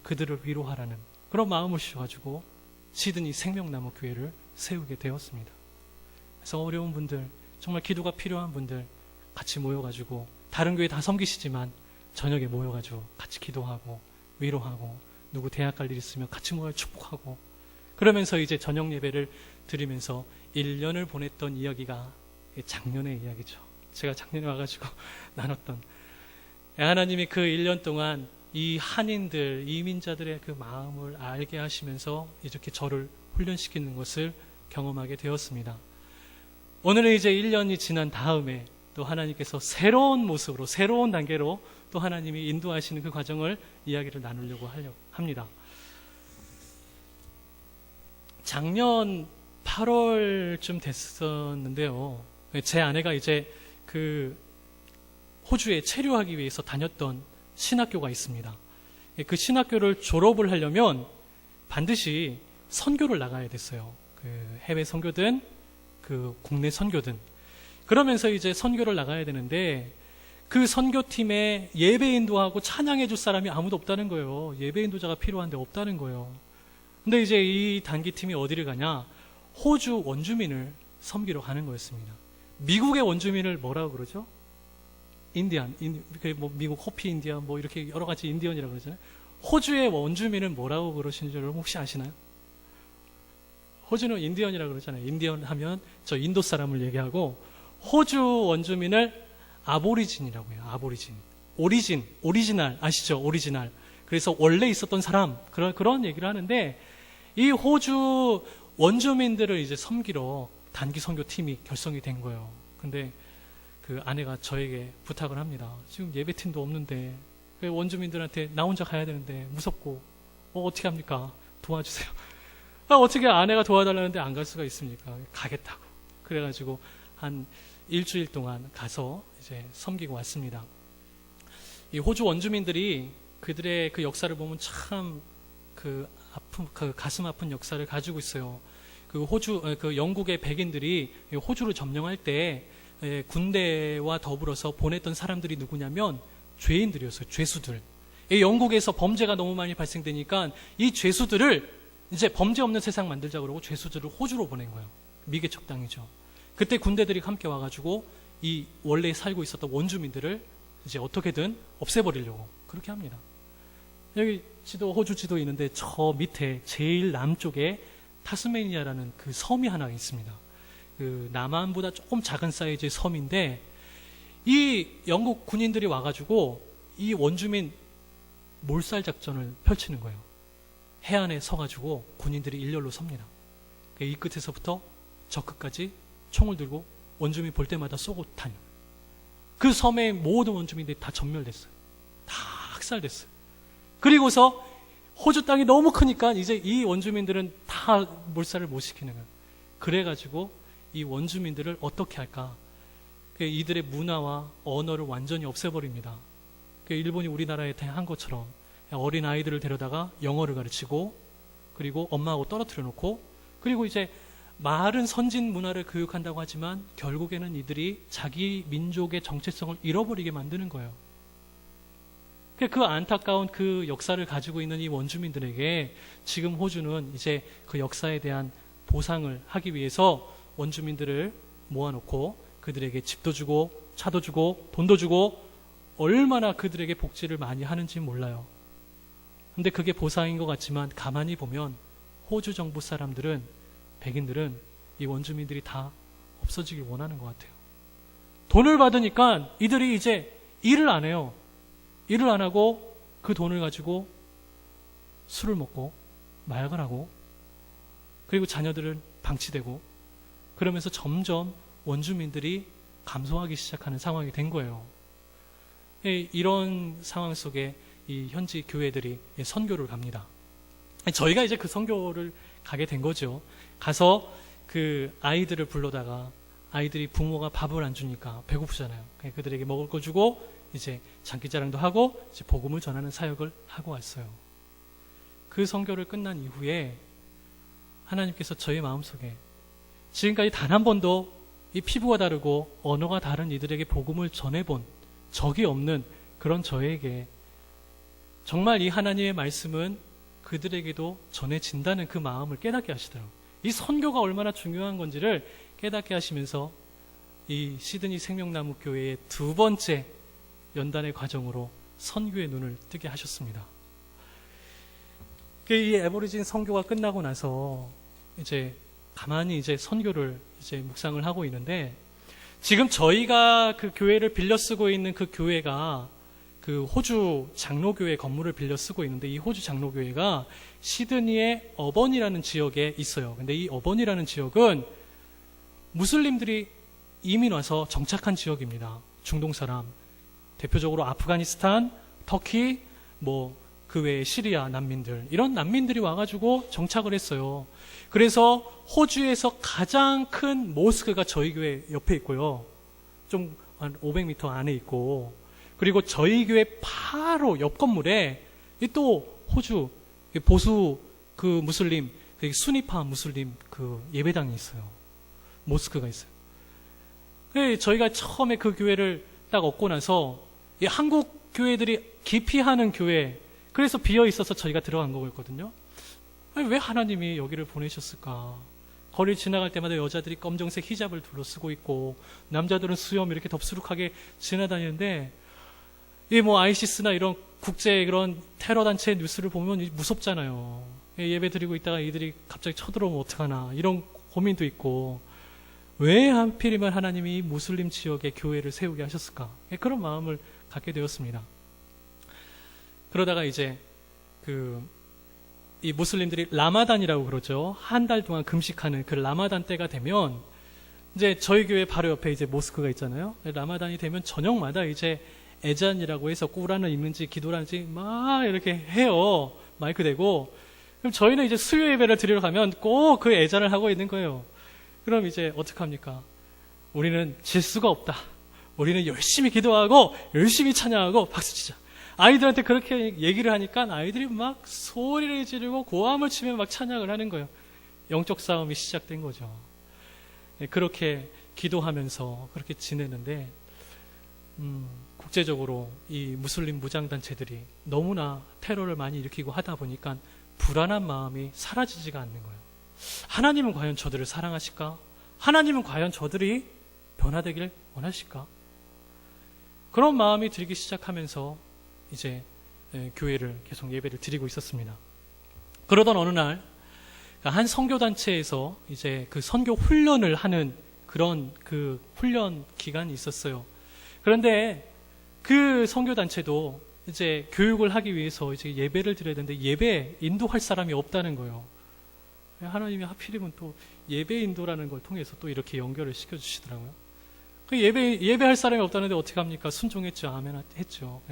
그들을 위로하라는 그런 마음을 주셔가지고 시드니 생명나무 교회를 세우게 되었습니다. 그래서 어려운 분들, 정말 기도가 필요한 분들 같이 모여가지고 다른 교회 다 섬기시지만 저녁에 모여가지고 같이 기도하고 위로하고 누구 대학 갈 일 있으면 같이 모여 축복하고 그러면서 이제 저녁 예배를 드리면서 1년을 보냈던 이야기가 작년의 이야기죠. 제가 작년에 와가지고 나눴던 하나님이 그 1년 동안 이 한인들, 이민자들의 그 마음을 알게 하시면서 이렇게 저를 훈련시키는 것을 경험하게 되었습니다. 오늘은 이제 1년이 지난 다음에 또 하나님께서 새로운 모습으로, 새로운 단계로 또 하나님이 인도하시는 그 과정을 이야기를 나누려고 합니다. 작년 8월쯤 됐었는데요. 제 아내가 이제 그 호주에 체류하기 위해서 다녔던 신학교가 있습니다. 그 신학교를 졸업을 하려면 반드시 선교를 나가야 됐어요. 그 해외 선교든 그 국내 선교든. 그러면서 이제 선교를 나가야 되는데 그 선교팀에 예배 인도하고 찬양해 줄 사람이 아무도 없다는 거예요. 예배 인도자가 필요한데 없다는 거예요. 근데 이제 이 단기팀이 어디를 가냐? 호주 원주민을 섬기러 가는 거였습니다. 미국의 원주민을 뭐라고 그러죠? 인디안, 뭐 미국 호피 인디안, 뭐 이렇게 여러 가지 인디언이라고 그러잖아요. 호주의 원주민은 뭐라고 그러시는 줄 여러분 혹시 아시나요? 호주는 인디언이라고 그러잖아요. 인디언 하면 저 인도 사람을 얘기하고 호주 원주민을 아보리진이라고 해요. 아보리진. 오리지널 아시죠? 오리지널. 그래서 원래 있었던 사람 그런 얘기를 하는데 이 호주 원주민들을 이제 섬기러 단기 선교팀이 결성이 된 거예요. 근데 그 아내가 저에게 부탁을 합니다. 지금 예배팀도 없는데 원주민들한테 나 혼자 가야 되는데 무섭고 어떻게 합니까? 도와주세요. 어떻게 아내가 도와달라는데 안 갈 수가 있습니까? 가겠다고. 그래가지고 한 일주일 동안 가서 이제 섬기고 왔습니다. 이 호주 원주민들이 그들의 그 역사를 보면 참 그 그 가슴 아픈 역사를 가지고 있어요. 그 영국의 백인들이 호주를 점령할 때 군대와 더불어서 보냈던 사람들이 누구냐면 죄인들이었어요. 죄수들. 영국에서 범죄가 너무 많이 발생되니까 이 죄수들을 이제 범죄 없는 세상 만들자 그러고 죄수들을 호주로 보낸 거예요. 미개척 당이죠. 그때 군대들이 함께 와가지고 이 원래 살고 있었던 원주민들을 이제 어떻게든 없애버리려고 그렇게 합니다. 여기 호주 지도 있는데 저 밑에 제일 남쪽에 타스메니아라는 그 섬이 하나 있습니다. 그 남한보다 조금 작은 사이즈의 섬인데 이 영국 군인들이 와가지고 이 원주민 몰살 작전을 펼치는 거예요. 해안에 서가지고 군인들이 일렬로 섭니다. 이 끝에서부터 저 끝까지 총을 들고 원주민 볼 때마다 쏘고 다녀요. 그 섬의 모든 원주민들이 다 전멸됐어요. 다 학살됐어요. 그리고서 호주 땅이 너무 크니까 이제 이 원주민들은 다 몰살을 못 시키는 거예요. 그래가지고 이 원주민들을 어떻게 할까? 이들의 문화와 언어를 완전히 없애버립니다. 일본이 우리나라에 한 것처럼 어린 아이들을 데려다가 영어를 가르치고 그리고 엄마하고 떨어뜨려 놓고 그리고 이제 말은 선진 문화를 교육한다고 하지만 결국에는 이들이 자기 민족의 정체성을 잃어버리게 만드는 거예요. 그 안타까운 그 역사를 가지고 있는 이 원주민들에게 지금 호주는 이제 그 역사에 대한 보상을 하기 위해서 원주민들을 모아놓고 그들에게 집도 주고 차도 주고 돈도 주고 얼마나 그들에게 복지를 많이 하는지 몰라요. 근데 그게 보상인 것 같지만 가만히 보면 호주 정부 사람들은 백인들은 이 원주민들이 다 없어지길 원하는 것 같아요. 돈을 받으니까 이들이 이제 일을 안 해요. 일을 안 하고 그 돈을 가지고 술을 먹고 마약을 하고 그리고 자녀들은 방치되고 그러면서 점점 원주민들이 감소하기 시작하는 상황이 된 거예요. 이런 상황 속에 이 현지 교회들이 선교를 갑니다. 저희가 이제 그 선교를 가게 된 거죠. 가서 그 아이들을 불러다가 아이들이 부모가 밥을 안 주니까 배고프잖아요. 그들에게 먹을 거 주고 이제 장기자랑도 하고 이제 복음을 전하는 사역을 하고 왔어요. 그 선교를 끝난 이후에 하나님께서 저의 마음속에 지금까지 단 한 번도 이 피부가 다르고 언어가 다른 이들에게 복음을 전해본 적이 없는 그런 저에게 정말 이 하나님의 말씀은 그들에게도 전해진다는 그 마음을 깨닫게 하시더라고요. 이 선교가 얼마나 중요한 건지를 깨닫게 하시면서 이 시드니 생명나무 교회의 두 번째 연단의 과정으로 선교의 눈을 뜨게 하셨습니다. 이 애버리진 선교가 끝나고 나서 이제 가만히 이제 선교를 이제 묵상을 하고 있는데 지금 저희가 그 교회를 빌려 쓰고 있는 그 교회가 그 호주 장로교회 건물을 빌려 쓰고 있는데 이 호주 장로교회가 시드니의 어번이라는 지역에 있어요. 근데 이 어번이라는 지역은 무슬림들이 이민 와서 정착한 지역입니다. 중동 사람, 대표적으로 아프가니스탄, 터키, 뭐 그 외에 시리아 난민들 이런 난민들이 와가지고 정착을 했어요. 그래서 호주에서 가장 큰 모스크가 저희 교회 옆에 있고요. 좀 한 500m 안에 있고 그리고 저희 교회 바로 옆 건물에 또 호주 보수 그 무슬림 수니파 무슬림 그 예배당이 있어요. 모스크가 있어요. 저희가 처음에 그 교회를 딱 얻고 나서 이 한국 교회들이 기피하는 교회 그래서 비어 있어서 저희가 들어간 거였거든요. 왜 하나님이 여기를 보내셨을까? 거리를 지나갈 때마다 여자들이 검정색 히잡을 둘러쓰고 있고 남자들은 수염 이렇게 덥수룩하게 지나다니는데 이 뭐 아이시스나 이런 국제 그런 테러 단체 뉴스를 보면 무섭잖아요. 예배 드리고 있다가 이들이 갑자기 쳐들어오면 어떡하나 이런 고민도 있고 왜 하필이면 하나님이 무슬림 지역에 교회를 세우게 하셨을까? 그런 마음을 갖게 되었습니다. 그러다가 이제 이 무슬림들이 라마단이라고 그러죠. 한 달 동안 금식하는 그 라마단 때가 되면 이제 저희 교회 바로 옆에 이제 모스크가 있잖아요. 라마단이 되면 저녁마다 이제 애잔이라고 해서 꾸란을 읽는지 기도를 하는지 막 이렇게 해요. 마이크 대고. 그럼 저희는 이제 수요 예배를 드리러 가면 꼭 그 애잔을 하고 있는 거예요. 그럼 이제 어떡합니까? 우리는 질 수가 없다. 우리는 열심히 기도하고 열심히 찬양하고 박수치자. 아이들한테 그렇게 얘기를 하니까 아이들이 막 소리를 지르고 고함을 치며 막 찬양을 하는 거예요. 영적 싸움이 시작된 거죠. 그렇게 기도하면서 그렇게 지내는데 국제적으로 이 무슬림 무장단체들이 너무나 테러를 많이 일으키고 하다 보니까 불안한 마음이 사라지지가 않는 거예요. 하나님은 과연 저들을 사랑하실까? 하나님은 과연 저들이 변화되길 원하실까? 그런 마음이 들기 시작하면서 이제 교회를 계속 예배를 드리고 있었습니다. 그러던 어느 날 한 선교단체에서 이제 그 선교 훈련을 하는 그런 그 훈련 기간이 있었어요. 그런데 그 선교단체도 이제 교육을 하기 위해서 이제 예배를 드려야 되는데 예배 인도할 사람이 없다는 거예요. 하나님이 하필이면 또 예배 인도라는 걸 통해서 또 이렇게 연결을 시켜주시더라고요. 그 예배할 사람이 없다는데 어떻게 합니까? 순종했죠. 아멘 했죠.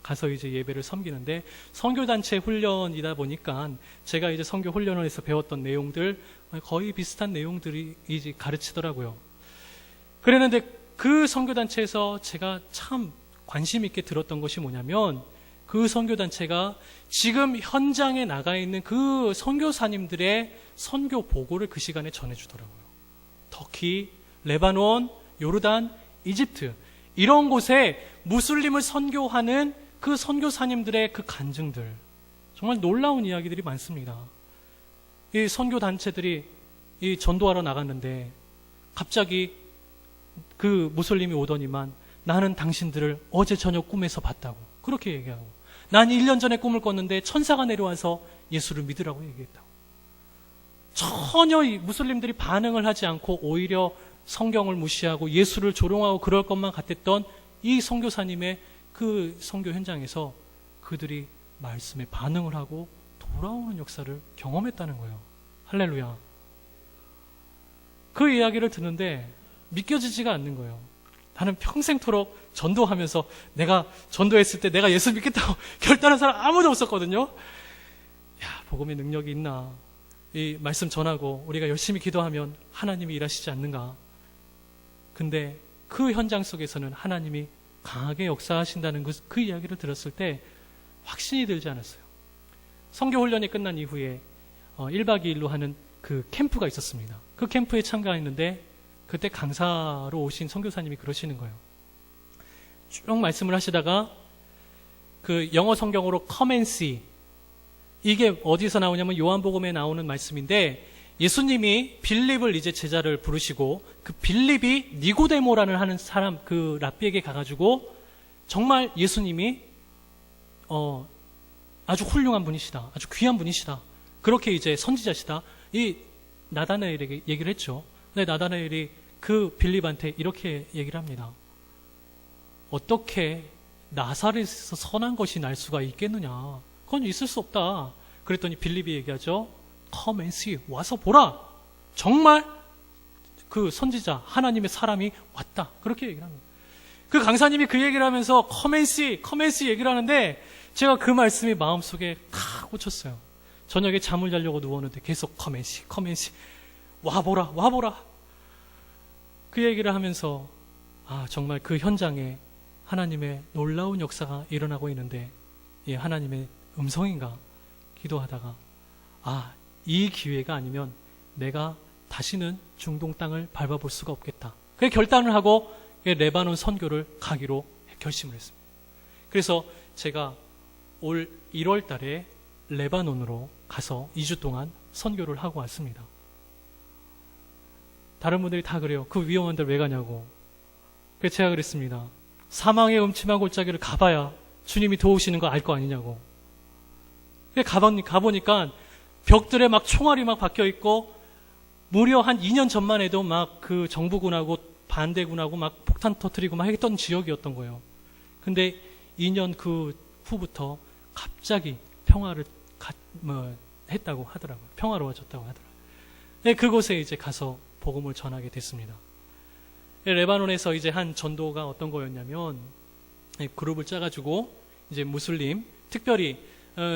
가서 이제 예배를 섬기는데 선교단체 훈련이다 보니까 제가 이제 선교 훈련원에서 배웠던 내용들 거의 비슷한 내용들이 이제 가르치더라고요. 그랬는데 그 선교단체에서 제가 참 관심 있게 들었던 것이 뭐냐면 그 선교단체가 지금 현장에 나가 있는 그 선교사님들의 선교 보고를 그 시간에 전해주더라고요. 터키, 레바논, 요르단, 이집트 이런 곳에 무슬림을 선교하는 그 선교사님들의 그 간증들 정말 놀라운 이야기들이 많습니다. 이 선교단체들이 이 전도하러 나갔는데 갑자기 그 무슬림이 오더니만 나는 당신들을 어제 저녁 꿈에서 봤다고 그렇게 얘기하고 난 1년 전에 꿈을 꿨는데 천사가 내려와서 예수를 믿으라고 얘기했다고. 전혀 이 무슬림들이 반응을 하지 않고 오히려 성경을 무시하고 예수를 조롱하고 그럴 것만 같았던 이 선교사님의 그 선교 현장에서 그들이 말씀에 반응을 하고 돌아오는 역사를 경험했다는 거예요. 할렐루야. 그 이야기를 듣는데 믿겨지지가 않는 거예요. 나는 평생토록 전도하면서 내가 전도했을 때 내가 예수 믿겠다고 결단한 사람 아무도 없었거든요. 야, 복음의 능력이 있나? 이 말씀 전하고 우리가 열심히 기도하면 하나님이 일하시지 않는가? 근데 그 현장 속에서는 하나님이 강하게 역사하신다는 그 이야기를 들었을 때 확신이 들지 않았어요. 선교훈련이 끝난 이후에 1박 2일로 하는 그 캠프가 있었습니다. 그 캠프에 참가했는데 그때 강사로 오신 선교사님이 그러시는 거예요. 쭉 말씀을 하시다가 그 영어 성경으로 come and see 이게 어디서 나오냐면 요한복음에 나오는 말씀인데 예수님이 빌립을 이제 제자를 부르시고 그 빌립이 니고데모라는 하는 사람 그 랍비에게 가가지고 정말 예수님이 아주 훌륭한 분이시다. 아주 귀한 분이시다. 그렇게 이제 선지자시다. 이 나다나엘에게 얘기를 했죠. 근데 나다나엘이 그 빌립한테 이렇게 얘기를 합니다. 어떻게 나사렛에서 선한 것이 날 수가 있겠느냐. 그건 있을 수 없다. 그랬더니 빌립이 얘기하죠. Come and see. 와서 보라. 정말 그 선지자 하나님의 사람이 왔다. 그렇게 얘기를 합니다. 그 강사님이 그 얘기를 하면서 Come and see, come and see 얘기를 하는데 제가 그 말씀이 마음속에 탁 꽂혔어요. 저녁에 잠을 자려고 누웠는데 계속 Come and see, come and see. 와보라, 와보라. 그 얘기를 하면서 정말 그 현장에 하나님의 놀라운 역사가 일어나고 있는데 이 하나님의 음성인가 기도하다가 이 기회가 아니면 내가 다시는 중동 땅을 밟아볼 수가 없겠다. 그래서 결단을 하고 레바논 선교를 가기로 결심을 했습니다. 그래서 제가 올 1월 달에 레바논으로 가서 2주 동안 선교를 하고 왔습니다. 다른 분들이 다 그래요. 그 위험한 데 왜 가냐고. 그래서 제가 그랬습니다. 사망의 음침한 골짜기를 가봐야 주님이 도우시는 거 알 거 아니냐고. 가보니까 벽들에 막 총알이 막 박혀 있고 무려 한 2년 전만 해도 막 그 정부군하고 반대군하고 막 폭탄 터뜨리고 막 했던 지역이었던 거예요. 근데 2년 그 후부터 갑자기 평화를 했다고 하더라고요. 평화로워졌다고 하더라고요. 네, 그곳에 이제 가서 복음을 전하게 됐습니다. 레바논에서 이제 한 전도가 어떤 거였냐면 그룹을 짜가지고 이제 무슬림 특별히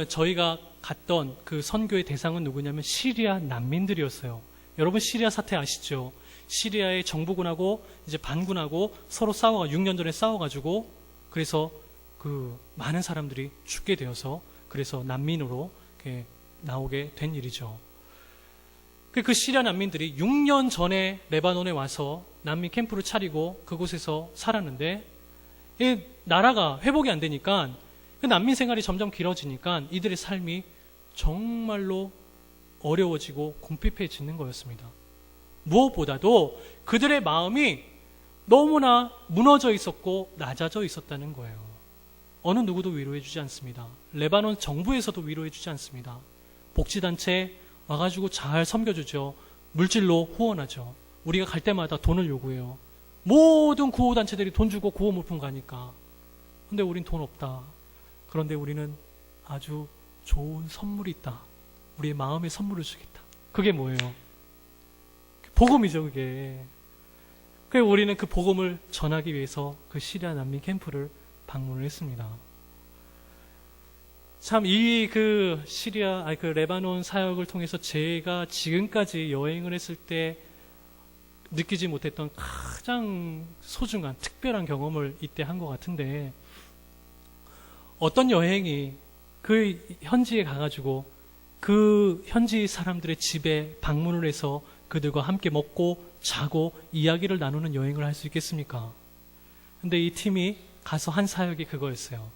저희가 갔던 그 선교의 대상은 누구냐면 시리아 난민들이었어요. 여러분 시리아 사태 아시죠? 시리아의 정부군하고 이제 반군하고 서로 6년 전에 싸워가지고 그래서 그 많은 사람들이 죽게 되어서 그래서 난민으로 이렇게 나오게 된 일이죠. 그 시리아 난민들이 6년 전에 레바논에 와서 난민 캠프를 차리고 그곳에서 살았는데 이 나라가 회복이 안 되니까 그 난민 생활이 점점 길어지니까 이들의 삶이 정말로 어려워지고 궁핍해지는 거였습니다. 무엇보다도 그들의 마음이 너무나 무너져 있었고 낮아져 있었다는 거예요. 어느 누구도 위로해주지 않습니다. 레바논 정부에서도 위로해주지 않습니다. 복지단체 와가지고 잘 섬겨주죠. 물질로 후원하죠. 우리가 갈 때마다 돈을 요구해요. 모든 구호단체들이 돈 주고 구호 물품 가니까. 근데 우린 돈 없다. 그런데 우리는 아주 좋은 선물이 있다. 우리의 마음의 선물을 주겠다. 그게 뭐예요? 복음이죠, 그게. 그래서 우리는 그 복음을 전하기 위해서 그 시리아 난민 캠프를 방문을 했습니다. 참, 그 레바논 사역을 통해서 제가 지금까지 여행을 했을 때 느끼지 못했던 가장 소중한, 특별한 경험을 이때 한 것 같은데, 어떤 여행이 그 현지에 가가지고 그 현지 사람들의 집에 방문을 해서 그들과 함께 먹고 자고 이야기를 나누는 여행을 할 수 있겠습니까? 근데 이 팀이 가서 한 사역이 그거였어요.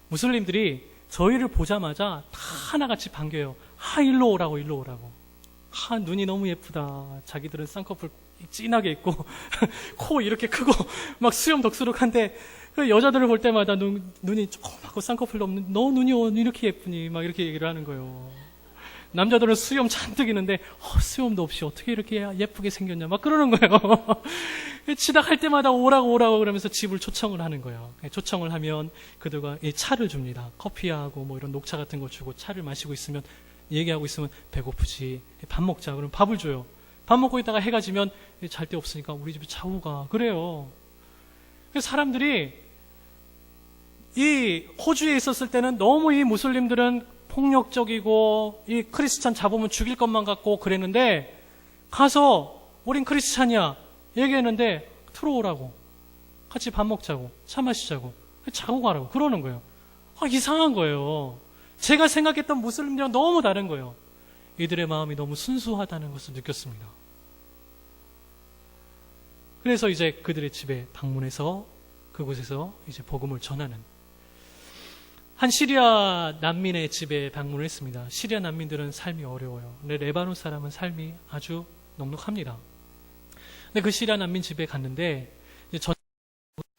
무슬림들이 저희를 보자마자 다 하나같이 반겨요. 일로 오라고, 일로 오라고. 눈이 너무 예쁘다. 자기들은 쌍꺼풀 진하게 있고 코 이렇게 크고 막 수염 덕수룩한데 그 여자들을 볼 때마다 눈이 조그맣고 쌍꺼풀도 없는 너 눈이 이렇게 예쁘니 막 이렇게 얘기를 하는 거예요. 남자들은 수염 잔뜩 있는데 수염도 없이 어떻게 이렇게 예쁘게 생겼냐 막 그러는 거예요. 지나갈 때마다 오라고 그러면서 집을 초청을 하는 거예요. 초청을 하면 그들과 차를 줍니다. 커피하고 뭐 이런 녹차 같은 거 주고 차를 마시고 있으면 얘기하고 있으면 배고프지 밥 먹자 그러면 밥을 줘요. 밥 먹고 있다가 해가 지면 잘 데 없으니까 우리 집에 자고 가 그래요. 사람들이 이 호주에 있었을 때는 너무 이 무슬림들은 폭력적이고 이 크리스찬 잡으면 죽일 것만 같고 그랬는데 가서 우린 크리스찬이야 얘기했는데 들어오라고 같이 밥 먹자고 차 마시자고 자고 가라고 그러는 거예요. 이상한 거예요. 제가 생각했던 무슬림들이랑 너무 다른 거예요. 이들의 마음이 너무 순수하다는 것을 느꼈습니다. 그래서 이제 그들의 집에 방문해서 그곳에서 이제 복음을 전하는 한 시리아 난민의 집에 방문을 했습니다. 시리아 난민들은 삶이 어려워요. 근데 레바논 사람은 삶이 아주 넉넉합니다. 근데 그 시리아 난민 집에 갔는데 이제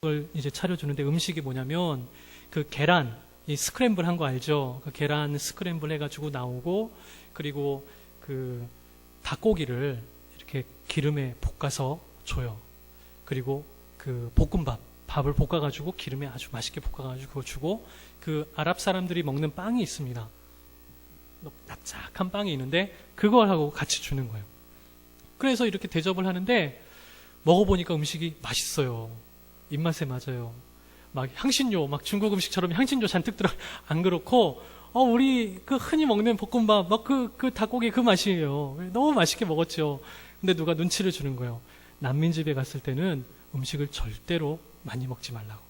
저녁을 이제 차려주는데 음식이 뭐냐면 그 계란, 이 스크램블 한 거 알죠? 그 계란 스크램블 해가지고 나오고 그리고 그 닭고기를 이렇게 기름에 볶아서 줘요. 그리고 그 볶음밥, 밥을 볶아가지고 기름에 아주 맛있게 볶아가지고 그거 주고 그 아랍 사람들이 먹는 빵이 있습니다. 납작한 빵이 있는데 그걸 하고 같이 주는 거예요. 그래서 이렇게 대접을 하는데 먹어보니까 음식이 맛있어요. 입맛에 맞아요. 막 향신료, 막 중국 음식처럼 향신료 잔뜩 들어 안 그렇고 우리 그 흔히 먹는 볶음밥 막 그 닭고기 그 맛이에요. 너무 맛있게 먹었죠. 근데 누가 눈치를 주는 거예요. 난민 집에 갔을 때는 음식을 절대로 많이 먹지 말라고.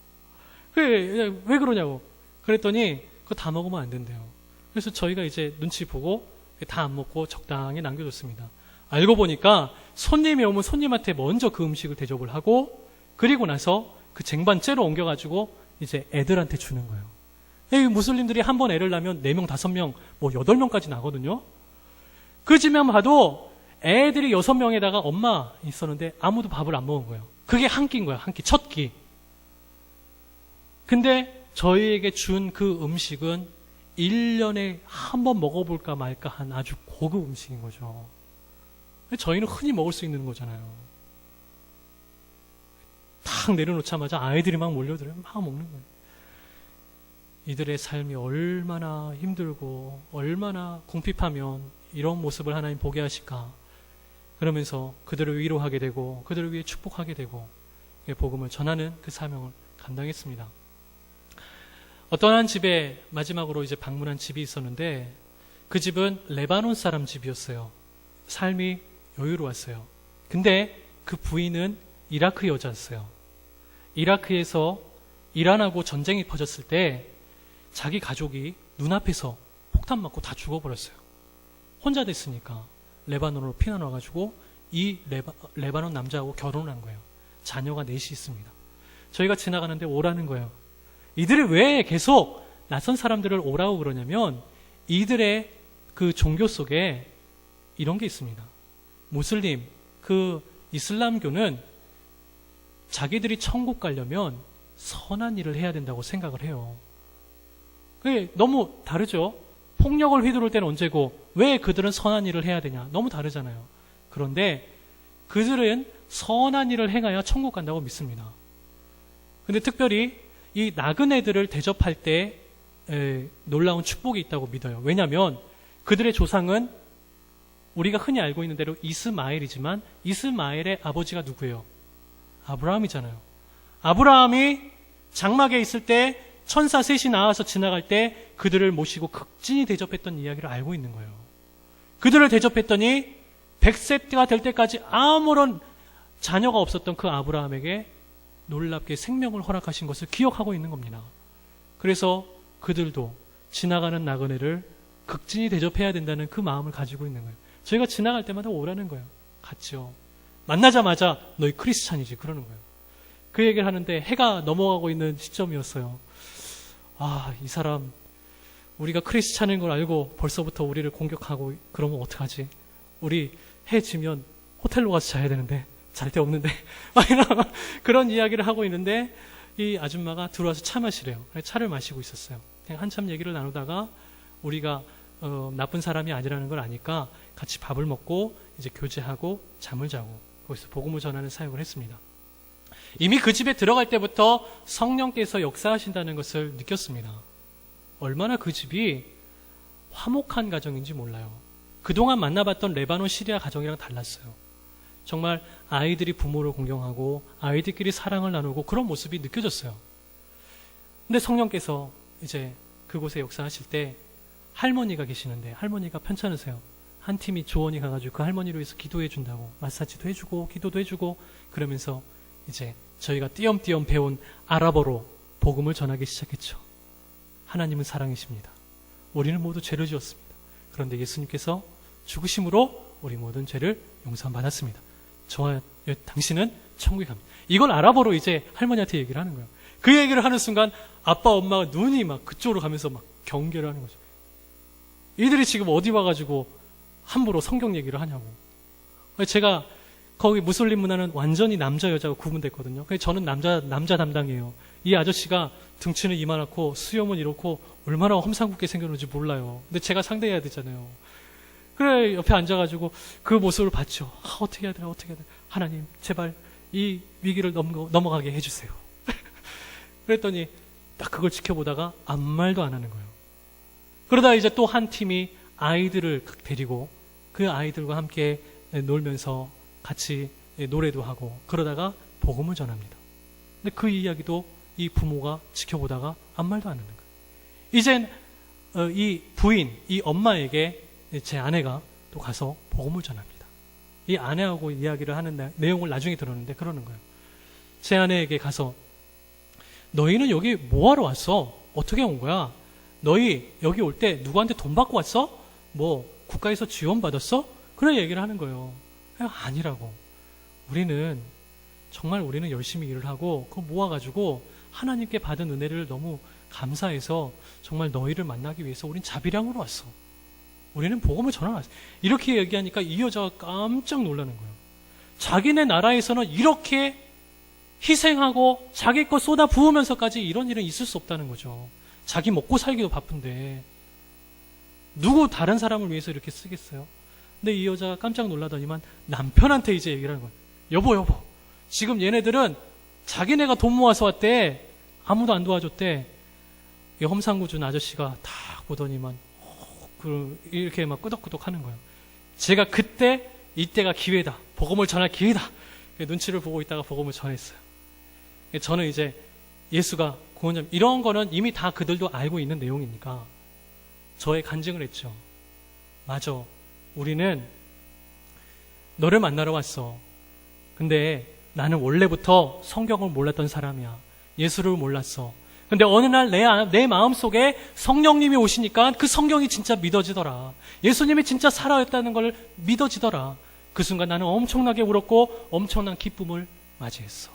왜 그러냐고. 그랬더니 그거 다 먹으면 안 된대요. 그래서 저희가 이제 눈치 보고 다 안 먹고 적당히 남겨줬습니다. 알고 보니까 손님이 오면 손님한테 먼저 그 음식을 대접을 하고 그리고 나서 그 쟁반째로 옮겨가지고 이제 애들한테 주는 거예요. 이 무슬림들이 한 번 애를 낳으면 4명, 5명, 뭐 8명까지 나거든요. 그 집만 봐도 애들이 6명에다가 엄마 있었는데 아무도 밥을 안 먹은 거예요. 그게 한 끼인 거야, 한 끼, 첫 끼. 근데 저희에게 준 그 음식은 1년에 한 번 먹어볼까 말까 한 아주 고급 음식인 거죠. 저희는 흔히 먹을 수 있는 거잖아요. 탁 내려놓자마자 아이들이 막 몰려들어요. 막 먹는 거예요. 이들의 삶이 얼마나 힘들고 얼마나 궁핍하면 이런 모습을 하나님 보게 하실까. 그러면서 그들을 위로하게 되고 그들을 위해 축복하게 되고 복음을 전하는 그 사명을 감당했습니다. 어떤 한 집에 마지막으로 이제 방문한 집이 있었는데 그 집은 레바논 사람 집이었어요. 삶이 여유로웠어요. 근데 그 부인은 이라크 여자였어요. 이라크에서 이란하고 전쟁이 퍼졌을 때 자기 가족이 눈앞에서 폭탄 맞고 다 죽어버렸어요. 혼자 됐으니까 레바논으로 피난 와가지고 이 레바논 남자하고 결혼을 한 거예요. 자녀가 넷이 있습니다. 저희가 지나가는데 오라는 거예요. 이들이 왜 계속 낯선 사람들을 오라고 그러냐면 이들의 그 종교 속에 이런 게 있습니다. 무슬림, 그 이슬람교는 자기들이 천국 가려면 선한 일을 해야 된다고 생각을 해요. 그게 너무 다르죠? 폭력을 휘두를 때는 언제고 왜 그들은 선한 일을 해야 되냐? 너무 다르잖아요. 그런데 그들은 선한 일을 행하여 천국 간다고 믿습니다. 근데 특별히 이 나그네들을 대접할 때 놀라운 축복이 있다고 믿어요. 왜냐하면 그들의 조상은 우리가 흔히 알고 있는 대로 이스마엘이지만 이스마엘의 아버지가 누구예요? 아브라함이잖아요. 아브라함이 장막에 있을 때 천사 셋이 나와서 지나갈 때 그들을 모시고 극진히 대접했던 이야기를 알고 있는 거예요. 그들을 대접했더니 100세가 될 때까지 아무런 자녀가 없었던 그 아브라함에게 놀랍게 생명을 허락하신 것을 기억하고 있는 겁니다. 그래서 그들도 지나가는 나그네를 극진히 대접해야 된다는 그 마음을 가지고 있는 거예요. 저희가 지나갈 때마다 오라는 거예요. 같이요. 만나자마자 너희 크리스찬이지 그러는 거예요. 그 얘기를 하는데 해가 넘어가고 있는 시점이었어요. 아, 이 사람 우리가 크리스찬인 걸 알고 벌써부터 우리를 공격하고 그러면 어떡하지? 우리 해 지면 호텔로 가서 자야 되는데 잘 데 없는데 막 이런 그런 이야기를 하고 있는데 이 아줌마가 들어와서 차 마시래요. 차를 마시고 있었어요. 그냥 한참 얘기를 나누다가 우리가 나쁜 사람이 아니라는 걸 아니까 같이 밥을 먹고 이제 교제하고 잠을 자고 거기서 복음을 전하는 사역을 했습니다. 이미 그 집에 들어갈 때부터 성령께서 역사하신다는 것을 느꼈습니다. 얼마나 그 집이 화목한 가정인지 몰라요. 그동안 만나봤던 레바논 시리아 가정이랑 달랐어요. 정말 아이들이 부모를 공경하고 아이들끼리 사랑을 나누고 그런 모습이 느껴졌어요. 근데 성령께서 이제 그곳에 역사하실 때 할머니가 계시는데 할머니가 편찮으세요. 한 팀이 조언이 가가지고 그 할머니를 위해서 기도해 준다고 마사지도 해주고 기도도 해주고 그러면서 이제 저희가 띄엄띄엄 배운 아랍어로 복음을 전하기 시작했죠. 하나님은 사랑이십니다. 우리는 모두 죄를 지었습니다. 그런데 예수님께서 죽으심으로 우리 모든 죄를 용서받았습니다. 저와 당신은 천국에 갑니다. 이걸 아랍어로 이제 할머니한테 얘기를 하는 거예요. 그 얘기를 하는 순간 아빠 엄마가 눈이 막 그쪽으로 가면서 막 경계를 하는 거죠. 이들이 지금 어디 와가지고 함부로 성경 얘기를 하냐고. 제가 거기 무슬림 문화는 완전히 남자 여자가 구분됐거든요. 그래서 저는 남자 담당이에요. 이 아저씨가 등치는 이만하고 수염은 이렇고 얼마나 험상궂게 생겼는지 몰라요. 근데 제가 상대해야 되잖아요. 그래 옆에 앉아가지고 그 모습을 봤죠. 어떻게 해야 되나 어떻게 해야 되나. 하나님 제발 이 위기를 넘어가게 해주세요. 그랬더니 딱 그걸 지켜보다가 아무 말도 안 하는 거예요. 그러다 이제 또 한 팀이 아이들을 데리고 그 아이들과 함께 놀면서 같이 노래도 하고 그러다가 복음을 전합니다. 근데 그 이야기도 이 부모가 지켜보다가 아무 말도 안 하는 거예요. 이젠 이 부인, 이 엄마에게 제 아내가 또 가서 복음을 전합니다. 이 아내하고 이야기를 하는 내용을 나중에 들었는데 그러는 거예요. 제 아내에게 가서 너희는 여기 뭐하러 왔어? 어떻게 온 거야? 너희 여기 올 때 누구한테 돈 받고 왔어? 뭐 국가에서 지원 받았어? 그런 얘기를 하는 거예요. 아니라고. 우리는 열심히 일을 하고 그거 모아가지고 하나님께 받은 은혜를 너무 감사해서 정말 너희를 만나기 위해서 우린 자비량으로 왔어. 우리는 복음을 전하러 왔어. 이렇게 얘기하니까 이 여자가 깜짝 놀라는 거예요. 자기네 나라에서는 이렇게 희생하고 자기 거 쏟아 부으면서까지 이런 일은 있을 수 없다는 거죠. 자기 먹고 살기도 바쁜데 누구 다른 사람을 위해서 이렇게 쓰겠어요? 근데 이 여자가 깜짝 놀라더니만 남편한테 이제 얘기를 하는 거예요. 여보 지금 얘네들은 자기네가 돈 모아서 왔대. 아무도 안 도와줬대. 이 험상궂은 아저씨가 딱 보더니만 이렇게 막 끄덕끄덕 하는 거예요. 제가 그때 이때가 기회다. 복음을 전할 기회다. 눈치를 보고 있다가 복음을 전했어요. 저는 이제 예수가 구원자 이런 거는 이미 다 그들도 알고 있는 내용이니까 저의 간증을 했죠. 맞아. 우리는 너를 만나러 왔어. 근데 나는 원래부터 성경을 몰랐던 사람이야. 예수를 몰랐어. 근데 어느 날 내 마음속에 성령님이 오시니까 그 성경이 진짜 믿어지더라. 예수님이 진짜 살아있다는 걸 믿어지더라. 그 순간 나는 엄청나게 울었고 엄청난 기쁨을 맞이했어.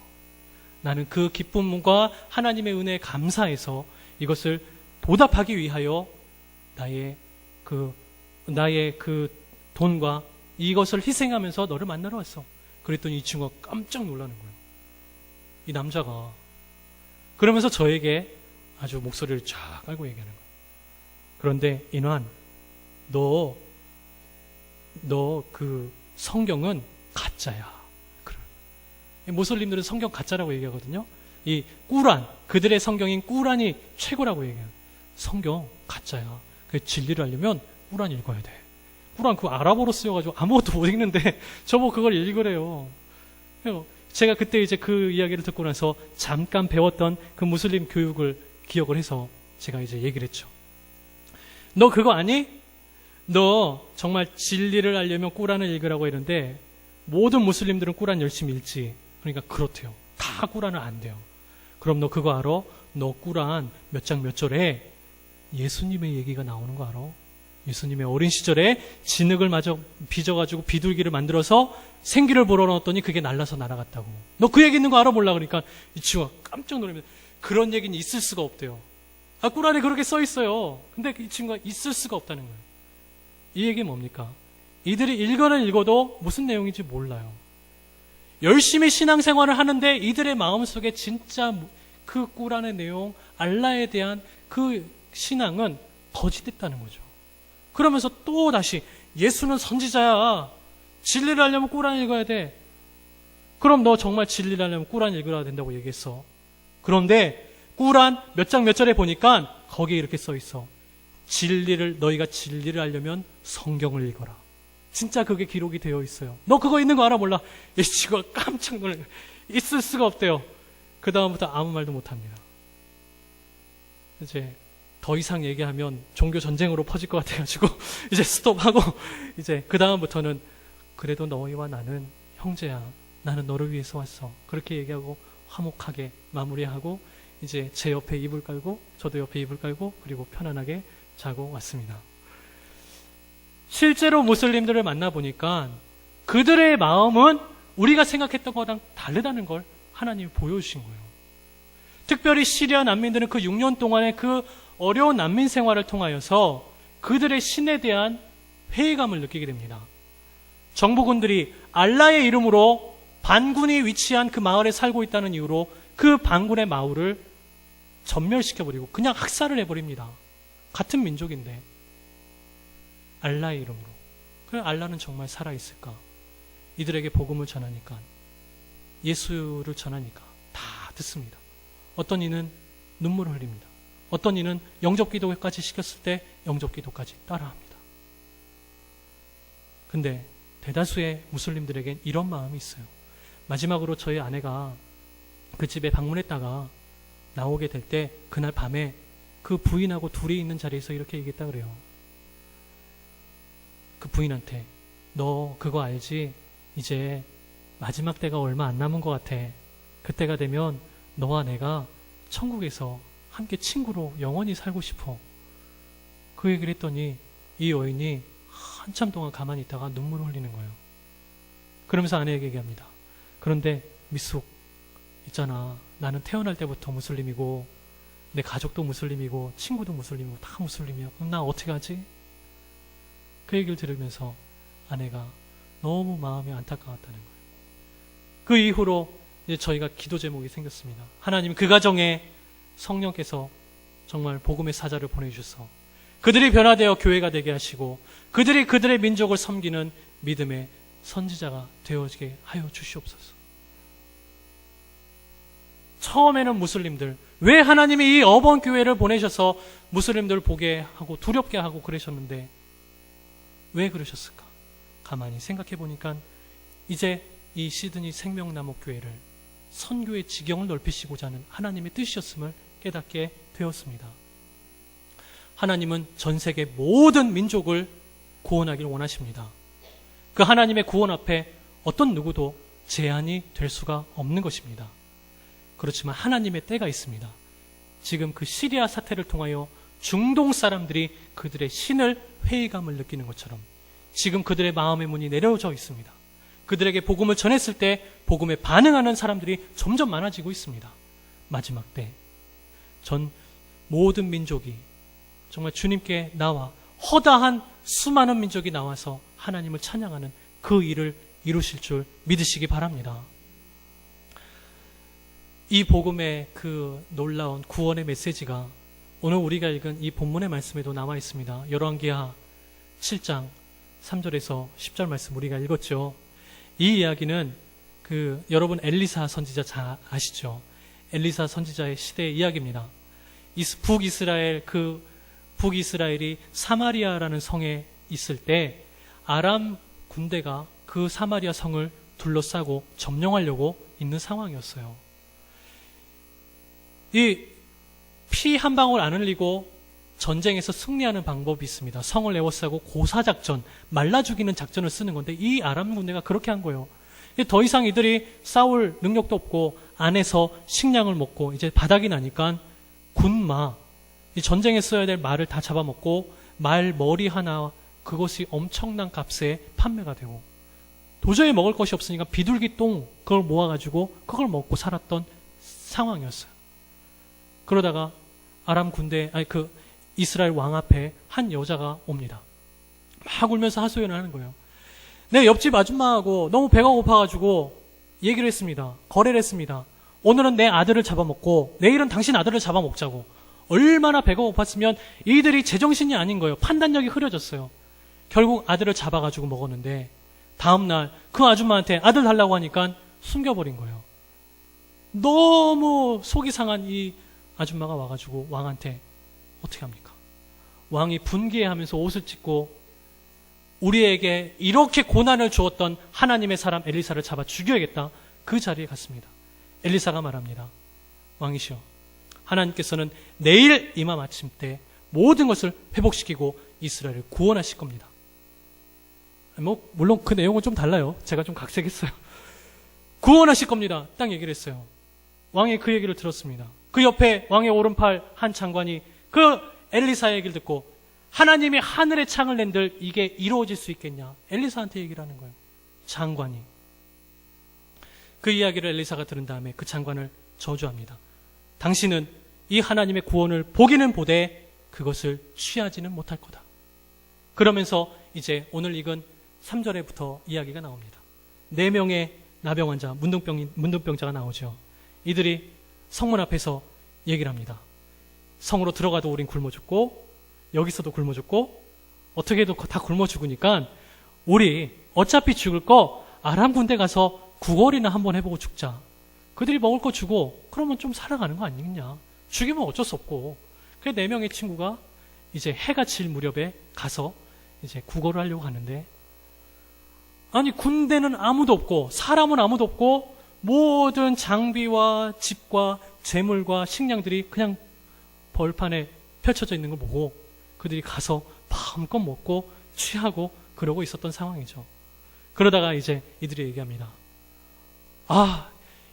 나는 그 기쁨과 하나님의 은혜에 감사해서 이것을 보답하기 위하여 나의 그 돈과 이것을 희생하면서 너를 만나러 왔어. 그랬더니 이 친구가 깜짝 놀라는 거예요. 이 남자가. 그러면서 저에게 아주 목소리를 쫙 깔고 얘기하는 거예요. 그런데 인환, 너 그 성경은 가짜야. 모슬림들은 성경 가짜라고 얘기하거든요. 이 꾸란, 그들의 성경인 꾸란이 최고라고 얘기해요. 성경 가짜야. 그 진리를 알려면 꾸란 읽어야 돼. 꾸란 그 아랍어로 쓰여가지고 아무것도 못 읽는데 저보고 그걸 읽으래요. 제가 그때 이제 그 이야기를 듣고 나서 잠깐 배웠던 그 무슬림 교육을 기억을 해서 제가 이제 얘기를 했죠. 너 그거 아니? 너 정말 진리를 알려면 꾸란을 읽으라고 했는데 모든 무슬림들은 꾸란 열심히 읽지. 그러니까 그렇대요. 다 꾸란을 안 돼요. 그럼 너 그거 알아? 너 꾸란 몇 장 몇 절에 예수님의 얘기가 나오는 거 알아? 예수님의 어린 시절에 진흙을 마저 빚어가지고 비둘기를 만들어서 생기를 불어넣었더니 그게 날라서 날아갔다고. 너 그 얘기 있는 거 알아? 몰라. 그러니까 이 친구가 깜짝 놀라면서 그런 얘기는 있을 수가 없대요. 아, 꾸란에 그렇게 써 있어요. 근데 이 친구가 있을 수가 없다는 거예요. 이 얘기는 뭡니까? 이들이 읽어는 읽어도 무슨 내용인지 몰라요. 열심히 신앙생활을 하는데 이들의 마음속에 진짜 그 꾸란의 내용, 알라에 대한 그 신앙은 거짓됐다는 거죠. 그러면서 또 다시 예수는 선지자야. 진리를 알려면 꾸란 읽어야 돼. 그럼 너 정말 진리를 알려면 꾸란 읽어야 된다고 얘기했어. 그런데 꾸란 몇 장 몇 절에 보니까 거기에 이렇게 써 있어. 너희가 진리를 알려면 성경을 읽어라. 진짜 그게 기록이 되어 있어요. 너 그거 있는 거 알아? 몰라. 이 친구가 깜짝 놀라요. 있을 수가 없대요. 그 다음부터 아무 말도 못합니다. 이제 더 이상 얘기하면 종교 전쟁으로 퍼질 것 같아가지고 이제 스톱하고 이제 그 다음부터는 그래도 너희와 나는 형제야. 나는 너를 위해서 왔어. 그렇게 얘기하고 화목하게 마무리하고 이제 제 옆에 이불 깔고 저도 옆에 이불 깔고 그리고 편안하게 자고 왔습니다. 실제로 무슬림들을 만나보니까 그들의 마음은 우리가 생각했던 거랑 다르다는 걸 하나님이 보여주신 거예요. 특별히 시리아 난민들은 그 6년 동안의 그 어려운 난민 생활을 통하여서 그들의 신에 대한 회의감을 느끼게 됩니다. 정부군들이 알라의 이름으로 반군이 위치한 그 마을에 살고 있다는 이유로 그 반군의 마을을 전멸시켜버리고 그냥 학살을 해버립니다. 같은 민족인데 알라의 이름으로. 그럼 알라는 정말 살아있을까? 이들에게 복음을 전하니까, 예수를 전하니까 다 듣습니다. 어떤 이는 눈물을 흘립니다. 어떤 이는 영접기도까지 시켰을 때 영접기도까지 따라합니다. 근데 대다수의 무슬림들에겐 이런 마음이 있어요. 마지막으로 저희 아내가 그 집에 방문했다가 나오게 될 때 그날 밤에 그 부인하고 둘이 있는 자리에서 이렇게 얘기했다 그래요. 그 부인한테 너 그거 알지? 이제 마지막 때가 얼마 안 남은 것 같아. 그때가 되면 너와 내가 천국에서 함께 친구로 영원히 살고 싶어. 그 얘기를 했더니 이 여인이 한참 동안 가만히 있다가 눈물을 흘리는 거예요. 그러면서 아내에게 얘기합니다. 그런데 미숙 있잖아. 나는 태어날 때부터 무슬림이고 내 가족도 무슬림이고 친구도 무슬림이고 다 무슬림이야. 그럼 나 어떻게 하지? 그 얘기를 들으면서 아내가 너무 마음이 안타까웠다는 거예요. 그 이후로 이제 저희가 기도 제목이 생겼습니다. 하나님 그 가정에 성령께서 정말 복음의 사자를 보내주셔서 그들이 변화되어 교회가 되게 하시고 그들이 그들의 민족을 섬기는 믿음의 선지자가 되어지게 하여 주시옵소서. 처음에는 무슬림들, 왜 하나님이 이 어번교회를 보내셔서 무슬림들을 보게 하고 두렵게 하고 그러셨는데 왜 그러셨을까? 가만히 생각해 보니까 이제 이 시드니 생명나무교회를 선교의 지경을 넓히시고자 하는 하나님의 뜻이었음을 깨닫게 되었습니다. 하나님은 전 세계 모든 민족을 구원하기를 원하십니다. 그 하나님의 구원 앞에 어떤 누구도 제한이 될 수가 없는 것입니다. 그렇지만 하나님의 때가 있습니다. 지금 그 시리아 사태를 통하여 중동 사람들이 그들의 신을 회의감을 느끼는 것처럼 지금 그들의 마음의 문이 내려져 있습니다. 그들에게 복음을 전했을 때 복음에 반응하는 사람들이 점점 많아지고 있습니다. 마지막 때 전 모든 민족이 정말 주님께 나와 허다한 수많은 민족이 나와서 하나님을 찬양하는 그 일을 이루실 줄 믿으시기 바랍니다. 이 복음의 그 놀라운 구원의 메시지가 오늘 우리가 읽은 이 본문의 말씀에도 남아 있습니다. 열왕기하 7장 3절에서 10절 말씀 우리가 읽었죠. 이 이야기는 여러분 엘리사 선지자 잘 아시죠? 엘리사 선지자의 시대의 이야기입니다. 북이스라엘이 사마리아라는 성에 있을 때 아람 군대가 그 사마리아 성을 둘러싸고 점령하려고 있는 상황이었어요. 이 피 한 방울 안 흘리고 전쟁에서 승리하는 방법이 있습니다. 성을 에워싸고 고사작전, 말라 죽이는 작전을 쓰는 건데 이 아람 군대가 그렇게 한 거예요. 더 이상 이들이 싸울 능력도 없고 안에서 식량을 먹고 이제 바닥이 나니까 군마, 이 전쟁에 써야 될 말을 다 잡아먹고 말 머리 하나 그것이 엄청난 값에 판매가 되고 도저히 먹을 것이 없으니까 비둘기 똥 그걸 모아가지고 그걸 먹고 살았던 상황이었어요. 그러다가 이스라엘 왕 앞에 한 여자가 옵니다. 막 울면서 하소연을 하는 거예요. 내 옆집 아줌마하고 너무 배가 고파가지고 얘기를 했습니다. 거래를 했습니다. 오늘은 내 아들을 잡아먹고 내일은 당신 아들을 잡아먹자고. 얼마나 배가 고팠으면 이들이 제정신이 아닌 거예요. 판단력이 흐려졌어요. 결국 아들을 잡아가지고 먹었는데 다음날 그 아줌마한테 아들 달라고 하니까 숨겨버린 거예요. 너무 속이 상한 이 아줌마가 와가지고 왕한테 어떻게 합니까? 왕이 분개하면서 옷을 찢고 우리에게 이렇게 고난을 주었던 하나님의 사람 엘리사를 잡아 죽여야겠다. 그 자리에 갔습니다. 엘리사가 말합니다. 왕이시여, 하나님께서는 내일 이맘 아침 때 모든 것을 회복시키고 이스라엘을 구원하실 겁니다. 물론 그 내용은 좀 달라요. 제가 좀 각색했어요. 구원하실 겁니다. 딱 얘기를 했어요. 왕이 그 얘기를 들었습니다. 그 옆에 왕의 오른팔 한 장관이 그 엘리사의 얘기를 듣고 하나님이 하늘의 창을 낸들 이게 이루어질 수 있겠냐? 엘리사한테 얘기를 하는 거예요. 장관이. 그 이야기를 엘리사가 들은 다음에 그 장관을 저주합니다. 당신은 이 하나님의 구원을 보기는 보되 그것을 취하지는 못할 거다. 그러면서 이제 오늘 읽은 3절에부터 이야기가 나옵니다. 4명의 나병 환자, 문둥병자가 나오죠. 이들이 성문 앞에서 얘기를 합니다. 성으로 들어가도 우린 굶어 죽고 여기서도 굶어 죽고 어떻게 해도 다 굶어 죽으니까 우리 어차피 죽을 거 아람 군대 가서 구걸이나 한번 해보고 죽자. 그들이 먹을 거 주고 그러면 좀 살아가는 거 아니겠냐. 죽이면 어쩔 수 없고. 그래서 4명의 친구가 이제 해가 질 무렵에 가서 이제 구걸을 하려고 하는데 아니 군대는 아무도 없고 사람은 아무도 없고 모든 장비와 집과 재물과 식량들이 그냥 벌판에 펼쳐져 있는 걸 보고 그들이 가서 마음껏 먹고 취하고 그러고 있었던 상황이죠. 그러다가 이제 이들이 얘기합니다.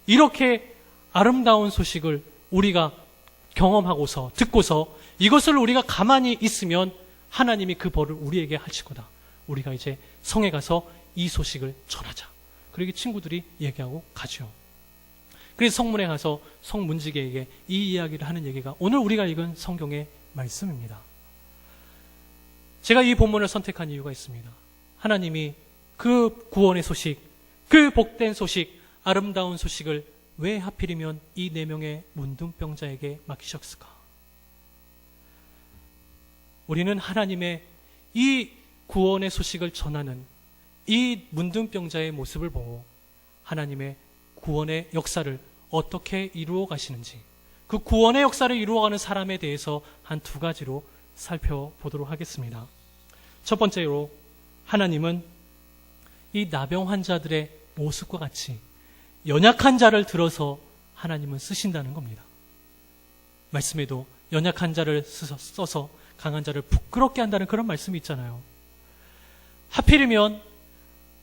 이렇게 아름다운 소식을 우리가 경험하고서 듣고서 이것을 우리가 가만히 있으면 하나님이 그 벌을 우리에게 하실 거다. 우리가 이제 성에 가서 이 소식을 전하자. 그러기 친구들이 얘기하고 가죠. 그래서 성문에 가서 성문지기에게 이 이야기를 하는 얘기가 오늘 우리가 읽은 성경의 말씀입니다. 제가 이 본문을 선택한 이유가 있습니다. 하나님이 그 구원의 소식, 그 복된 소식, 아름다운 소식을 왜 하필이면 이 4명의 문둥병자에게 맡기셨을까? 우리는 하나님의 이 구원의 소식을 전하는 이 문둥병자의 모습을 보고 하나님의 구원의 역사를 어떻게 이루어 가시는지 그 구원의 역사를 이루어가는 사람에 대해서 한 2가지로 살펴보도록 하겠습니다. 첫 번째로 하나님은 이 나병 환자들의 모습과 같이 연약한 자를 들어서 하나님은 쓰신다는 겁니다. 말씀에도 연약한 자를 써서 강한 자를 부끄럽게 한다는 그런 말씀이 있잖아요. 하필이면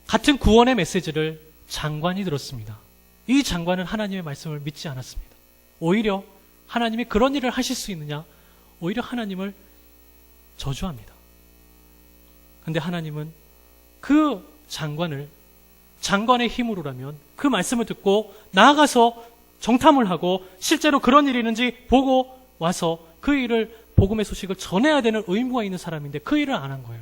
같은 구원의 메시지를 장관이 들었습니다. 이 장관은 하나님의 말씀을 믿지 않았습니다. 오히려 하나님이 그런 일을 하실 수 있느냐? 오히려 하나님을 저주합니다. 근데 하나님은 그 장관의 힘으로라면 그 말씀을 듣고 나아가서 정탐을 하고 실제로 그런 일이 있는지 보고 와서 그 일을 복음의 소식을 전해야 되는 의무가 있는 사람인데 그 일을 안 한 거예요.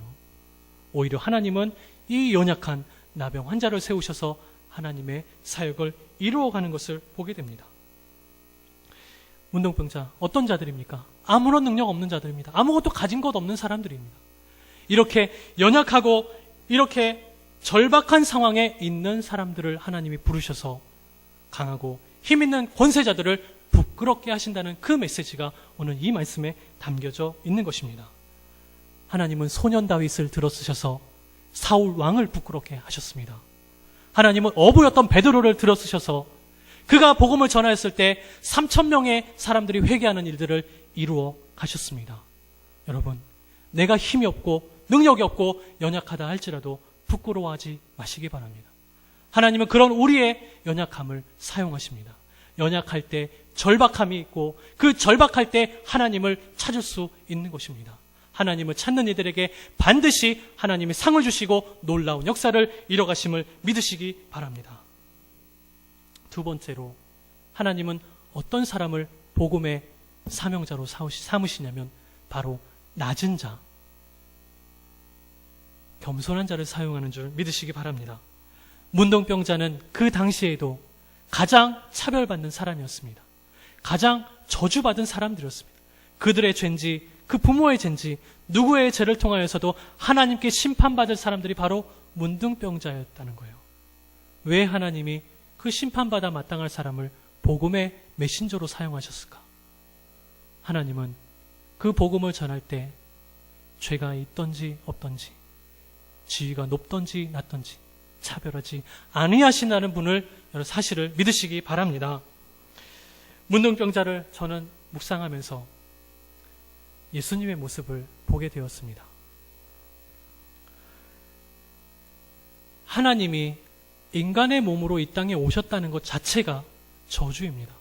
오히려 하나님은 이 연약한 나병 환자를 세우셔서 하나님의 사역을 이루어가는 것을 보게 됩니다. 문둥병자 어떤 자들입니까? 아무런 능력 없는 자들입니다. 아무것도 가진 것 없는 사람들입니다. 이렇게 연약하고 이렇게 절박한 상황에 있는 사람들을 하나님이 부르셔서 강하고 힘 있는 권세자들을 부끄럽게 하신다는 그 메시지가 오늘 이 말씀에 담겨져 있는 것입니다. 하나님은 소년 다윗을 들어쓰셔서 사울 왕을 부끄럽게 하셨습니다. 하나님은 어부였던 베드로를 들어쓰셔서 그가 복음을 전하였을 때 3,000명의 사람들이 회개하는 일들을 이루어 가셨습니다. 여러분, 내가 힘이 없고 능력이 없고 연약하다 할지라도 부끄러워하지 마시기 바랍니다. 하나님은 그런 우리의 연약함을 사용하십니다. 연약할 때 절박함이 있고 그 절박할 때 하나님을 찾을 수 있는 것입니다. 하나님을 찾는 이들에게 반드시 하나님이 상을 주시고 놀라운 역사를 이뤄가심을 믿으시기 바랍니다. 두 번째로 하나님은 어떤 사람을 복음의 사명자로 삼으시냐면 바로 낮은 자, 겸손한 자를 사용하는 줄 믿으시기 바랍니다. 문둥병자는 그 당시에도 가장 차별받는 사람이었습니다. 가장 저주받은 사람들이었습니다. 그들의 죄인지 그 부모의 죄인지 누구의 죄를 통하여서도 하나님께 심판받을 사람들이 바로 문둥병자였다는 거예요. 왜 하나님이 그 심판받아 마땅할 사람을 복음의 메신저로 사용하셨을까? 하나님은 그 복음을 전할 때 죄가 있던지 없던지 지위가 높던지 낮던지 차별하지 아니하신다는 분을 사실을 믿으시기 바랍니다. 문둥병자를 저는 묵상하면서 예수님의 모습을 보게 되었습니다. 하나님이 인간의 몸으로 이 땅에 오셨다는 것 자체가 저주입니다.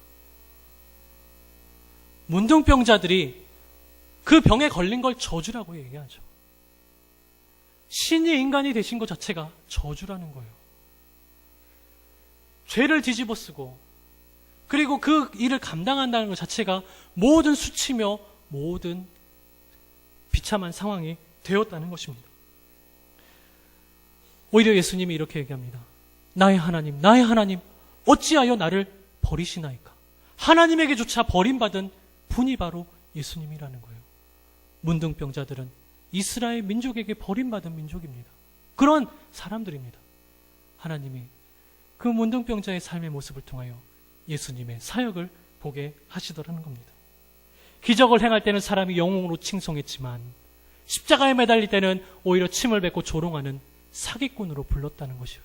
문둥병자들이 그 병에 걸린 걸 저주라고 얘기하죠. 신이 인간이 되신 것 자체가 저주라는 거예요. 죄를 뒤집어 쓰고 그리고 그 일을 감당한다는 것 자체가 모든 수치며 모든 비참한 상황이 되었다는 것입니다. 오히려 예수님이 이렇게 얘기합니다. 나의 하나님, 어찌하여 나를 버리시나이까? 하나님에게조차 버림받은 분이 바로 예수님이라는 거예요. 문둥병자들은 이스라엘 민족에게 버림받은 민족입니다. 그런 사람들입니다. 하나님이 그 문둥병자의 삶의 모습을 통하여 예수님의 사역을 보게 하시더라는 겁니다. 기적을 행할 때는 사람이 영웅으로 칭송했지만 십자가에 매달릴 때는 오히려 침을 뱉고 조롱하는 사기꾼으로 불렀다는 것이에요.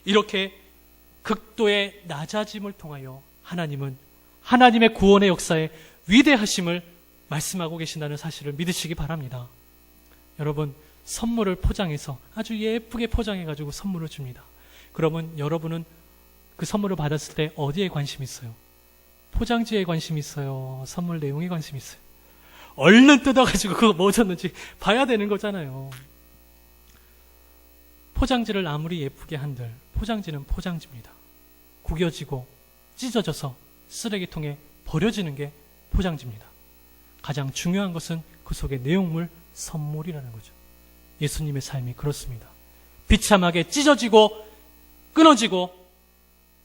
이렇게 극도의 낮아짐을 통하여 하나님은 하나님의 구원의 역사에 위대하심을 말씀하고 계신다는 사실을 믿으시기 바랍니다. 여러분, 선물을 포장해서 아주 예쁘게 포장해가지고 선물을 줍니다. 그러면 여러분은 그 선물을 받았을 때 어디에 관심이 있어요? 포장지에 관심이 있어요? 선물 내용에 관심이 있어요? 얼른 뜯어가지고 그거 뭐 줬는지 봐야 되는 거잖아요. 포장지를 아무리 예쁘게 한들 포장지는 포장지입니다. 구겨지고 찢어져서 쓰레기통에 버려지는 게 포장지입니다. 가장 중요한 것은 그 속의 내용물, 선물이라는 거죠. 예수님의 삶이 그렇습니다. 비참하게 찢어지고 끊어지고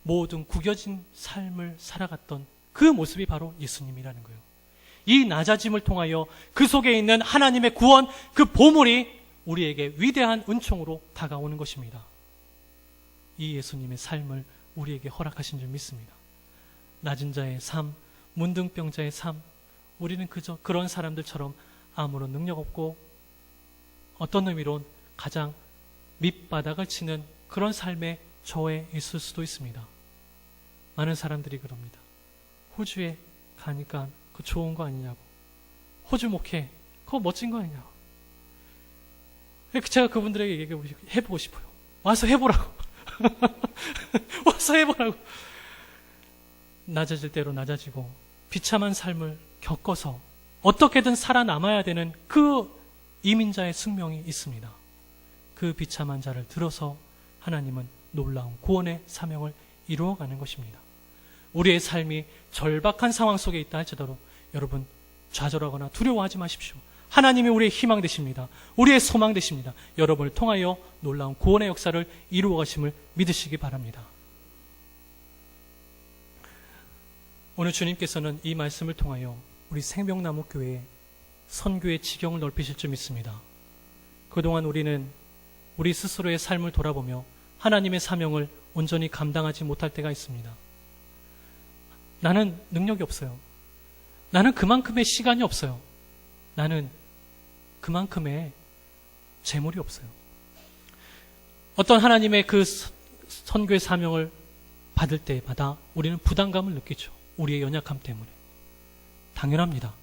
모든 구겨진 삶을 살아갔던 그 모습이 바로 예수님이라는 거예요. 이 낮아짐을 통하여 그 속에 있는 하나님의 구원, 그 보물이 우리에게 위대한 은총으로 다가오는 것입니다. 이 예수님의 삶을 우리에게 허락하신 줄 믿습니다. 낮은 자의 삶, 문둥병자의 삶, 우리는 그저 그런 사람들처럼 아무런 능력 없고 어떤 의미론 가장 밑바닥을 치는 그런 삶의 처해 있을 수도 있습니다. 많은 사람들이 그럽니다. 호주에 가니까 그 좋은 거 아니냐고. 호주 목회, 그거 멋진 거 아니냐고. 제가 그분들에게 해보고 싶어요. 와서 해보라고. 와서 해보라고. 낮아질 대로 낮아지고 비참한 삶을 겪어서 어떻게든 살아남아야 되는 그 이민자의 숙명이 있습니다. 그 비참한 자를 들어서 하나님은 놀라운 구원의 사명을 이루어가는 것입니다. 우리의 삶이 절박한 상황 속에 있다 할지라도 여러분 좌절하거나 두려워하지 마십시오. 하나님이 우리의 희망 되십니다. 우리의 소망 되십니다. 여러분을 통하여 놀라운 구원의 역사를 이루어 가심을 믿으시기 바랍니다. 오늘 주님께서는 이 말씀을 통하여 우리 생명나무 교회에 선교의 지경을 넓히실 줄 믿습니다. 그동안 우리는 우리 스스로의 삶을 돌아보며 하나님의 사명을 온전히 감당하지 못할 때가 있습니다. 나는 능력이 없어요. 나는 그만큼의 시간이 없어요. 나는 그만큼의 재물이 없어요. 어떤 하나님의 그 선교의 사명을 받을 때마다 우리는 부담감을 느끼죠. 우리의 연약함 때문에. 당연합니다.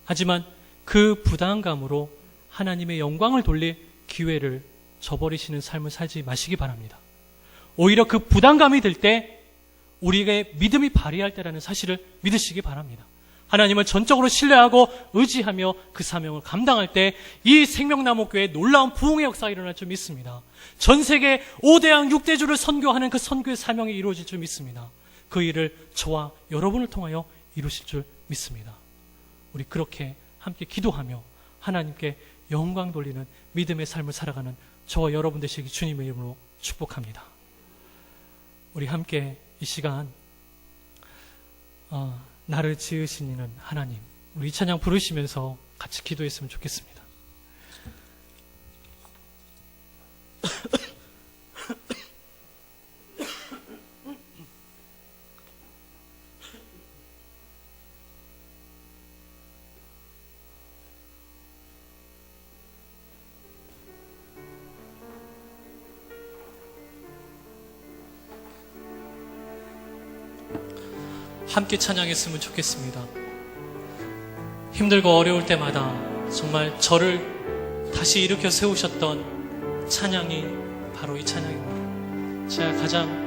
하지만 그 부담감으로 하나님의 영광을 돌릴 기회를 저버리시는 삶을 살지 마시기 바랍니다. 오히려 그 부담감이 들 때 우리의 믿음이 발휘할 때라는 사실을 믿으시기 바랍니다. 하나님을 전적으로 신뢰하고 의지하며 그 사명을 감당할 때 이 생명나무교회에 놀라운 부흥의 역사가 일어날 줄 믿습니다. 전 세계 5대양 6대주를 선교하는 그 선교의 사명이 이루어질 줄 믿습니다. 그 일을 저와 여러분을 통하여 이루실 줄 믿습니다. 우리 그렇게 함께 기도하며 하나님께 영광 돌리는 믿음의 삶을 살아가는 저와 여러분 되시기 주님의 이름으로 축복합니다. 우리 함께 이 시간 나를 지으신 이는 하나님, 우리 이 찬양 부르시면서 같이 기도했으면 좋겠습니다. 함께 찬양했으면 좋겠습니다. 힘들고 어려울 때마다 정말 저를 다시 일으켜 세우셨던 찬양이 바로 이 찬양입니다. 제가 가장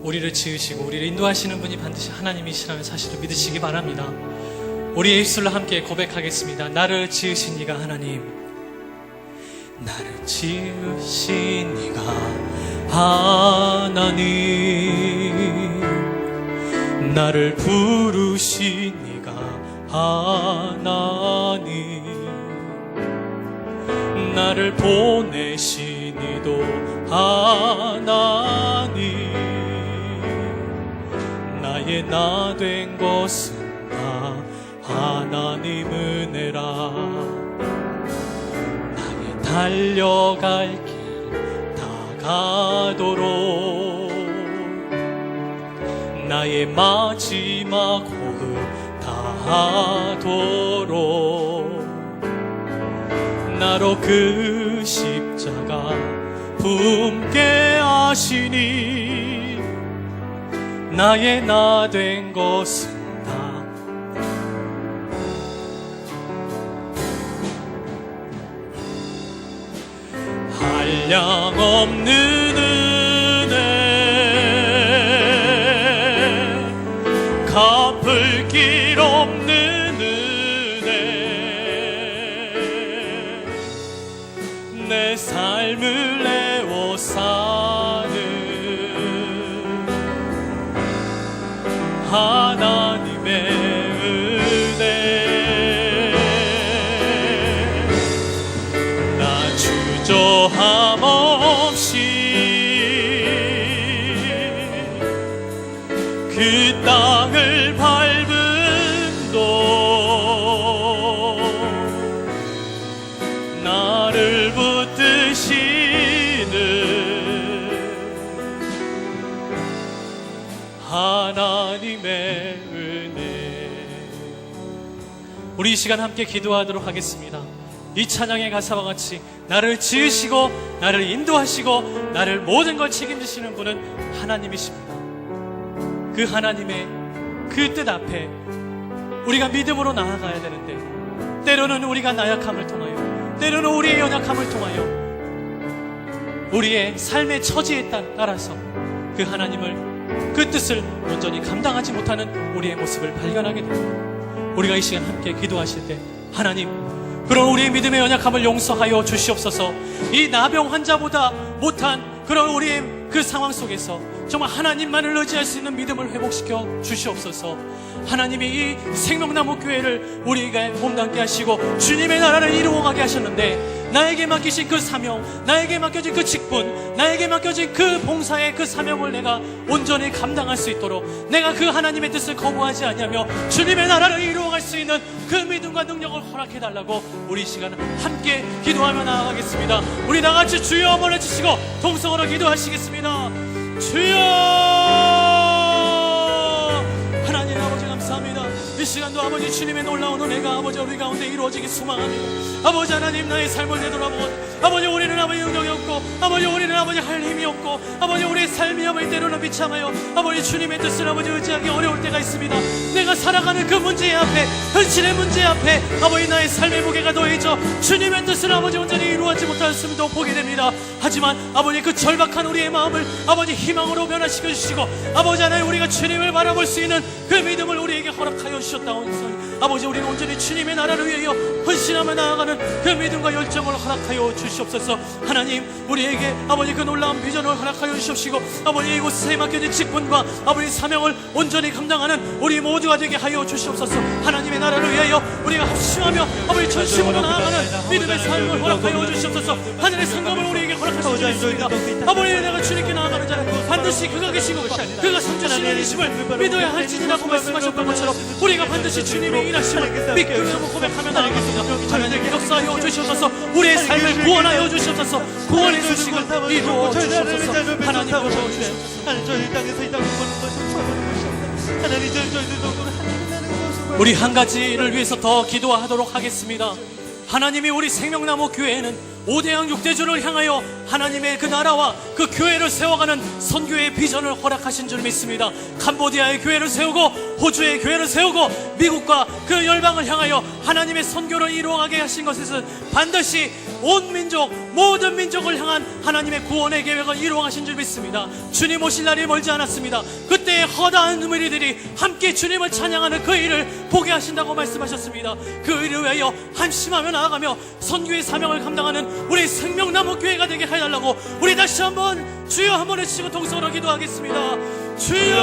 우리를 지으시고 우리를 인도하시는 분이 반드시 하나님이시라는 사실을 믿으시기 바랍니다. 우리의 입술로 함께 고백하겠습니다. 나를 지으신 이가 하나님, 나를 지으신 이가 하나님, 나를 부르신 이가 하나님, 나를 보내신 이도 하나님, 나의 나 된 것은 다 하나님 은혜라. 나의 달려갈 길 가도록 나의 마지막 호흡 다하도록 나로 그 십자가 품게 하시니 나의 나 된 것은 다 한량 없는 은혜, 갚을 길 없는 은혜, 내 삶을 내어 사는 하나님의 은혜. 나 주저함 없이 그 땅을 밟은 도 나를 붙드시는 하나님의 은혜. 우리 이 시간 함께 기도하도록 하겠습니다. 이 찬양의 가사와 같이 나를 지으시고 나를 인도하시고 나를 모든 걸 책임지시는 분은 하나님이십니다. 그 하나님의 그 뜻 앞에 우리가 믿음으로 나아가야 되는데 때로는 우리가 나약함을 통하여, 때로는 우리의 연약함을 통하여 우리의 삶의 처지에 따라서 그 하나님을, 그 뜻을 온전히 감당하지 못하는 우리의 모습을 발견하게 됩니다. 우리가 이 시간 함께 기도하실 때 하나님, 그런 우리의 믿음의 연약함을 용서하여 주시옵소서. 이 나병 환자보다 못한 그런 우리의 그 상황 속에서 정말 하나님만을 의지할 수 있는 믿음을 회복시켜 주시옵소서. 하나님이 이 생명나무 교회를 우리가 몸담게 하시고 주님의 나라를 이루어가게 하셨는데, 나에게 맡기신 그 사명, 나에게 맡겨진 그 직분, 나에게 맡겨진 그 봉사의 그 사명을 내가 온전히 감당할 수 있도록, 내가 그 하나님의 뜻을 거부하지 아니하며 주님의 나라를 이루어갈 수 있는 그 믿음과 능력을 허락해달라고 우리 이 시간 함께 기도하며 나아가겠습니다. 우리 다같이 주여 한번 해주시고 동성으로 기도하시겠습니다. 주여! 하나님 아버지 감사합니다. 이 시간도 아버지 주님의 놀라운 은혜가 아버지 우리 가운데 이루어지기 소망합니다. 아버지 하나님, 나의 삶을 되돌아보고 아버지 우리는 아버지 능력이 없고 아버지 우리는 아버지 할 힘이 없고 아버지 우리의 삶이 아버지 때로는 비참하여 아버지 주님의 뜻을 아버지 의지하기 어려울 때가 있습니다. 내가 살아가는 그 문제 앞에, 현실의 문제 앞에 아버지 나의 삶의 무게가 더해져 주님의 뜻을 아버지 온전히 이루어지지 못하였음도 보게 됩니다. 하지만 아버지 그 절박한 우리의 마음을 아버지 희망으로 변화시켜 주시고 아버지 하나님, 우리가 주님을 바라볼 수 있는 그 믿음을 우리에게 허락하여 주셨다오니 아버지 우리는 온전히 주님의 나라를 위하여 헌신하며 나아가는 그 믿음과 열정을 허락하여 주시옵소서. 하나님, 우리에게 아버지 그 놀라운 비전을 허락하여 주시옵시고 아버지 이곳에 맡겨진 직분과 아버지 사명을 온전히 감당하는 우리 모두가 되게 하여 주시옵소서. 하나님의 나라를 위하여 우리가 합심하며 아버지 전심으로 나아가는 믿음의 삶을 허락하여 주시옵소서. 하늘의 상급을 우리에게 허락하여 주시옵소서. 아버지, 내가 주님께 나아가는 자는 반드시 그가 계시고 그가 상주시는 이심을 믿어야 할지니라고 말씀하셨던 것처럼 우리가 반드시 주님의 일하심을 믿고 고백하며 나아갑니다. 하나님 역사하여 주시옵소서. 우리의 삶을 구원하여 주시옵소서. 구원의 소식을 이루어 주시옵소서. 하나님 도와주시옵소서. 하나님, 저희 땅에서 이 땅을 보는 것을 소망하는 것입니다. 하나님, 저희들도 하나님 나는 것을 우리 한 가지를 위해서 더 기도하도록 하겠습니다. 하나님이 우리 생명나무 교회에는 5대양 6대주를 향하여 하나님의 그 나라와 그 교회를 세워가는 선교의 비전을 허락하신 줄 믿습니다. 캄보디아의 교회를 세우고 호주의 교회를 세우고 미국과 그 열방을 향하여 하나님의 선교를 이루어가게 하신 것에서 반드시 온 민족, 모든 민족을 향한 하나님의 구원의 계획을 이루어가신 줄 믿습니다. 주님 오실 날이 멀지 않았습니다. 그때 허다한 누리들이 함께 주님을 찬양하는 그 일을 보게 하신다고 말씀하셨습니다. 그 일을 위하여 한심하며 나아가며 선교의 사명을 감당하는 우리 생명나무 교회가 되게 해달라고 우리 다시 한번 주여 한번 해주시고 동성으로 기도하겠습니다. 주여!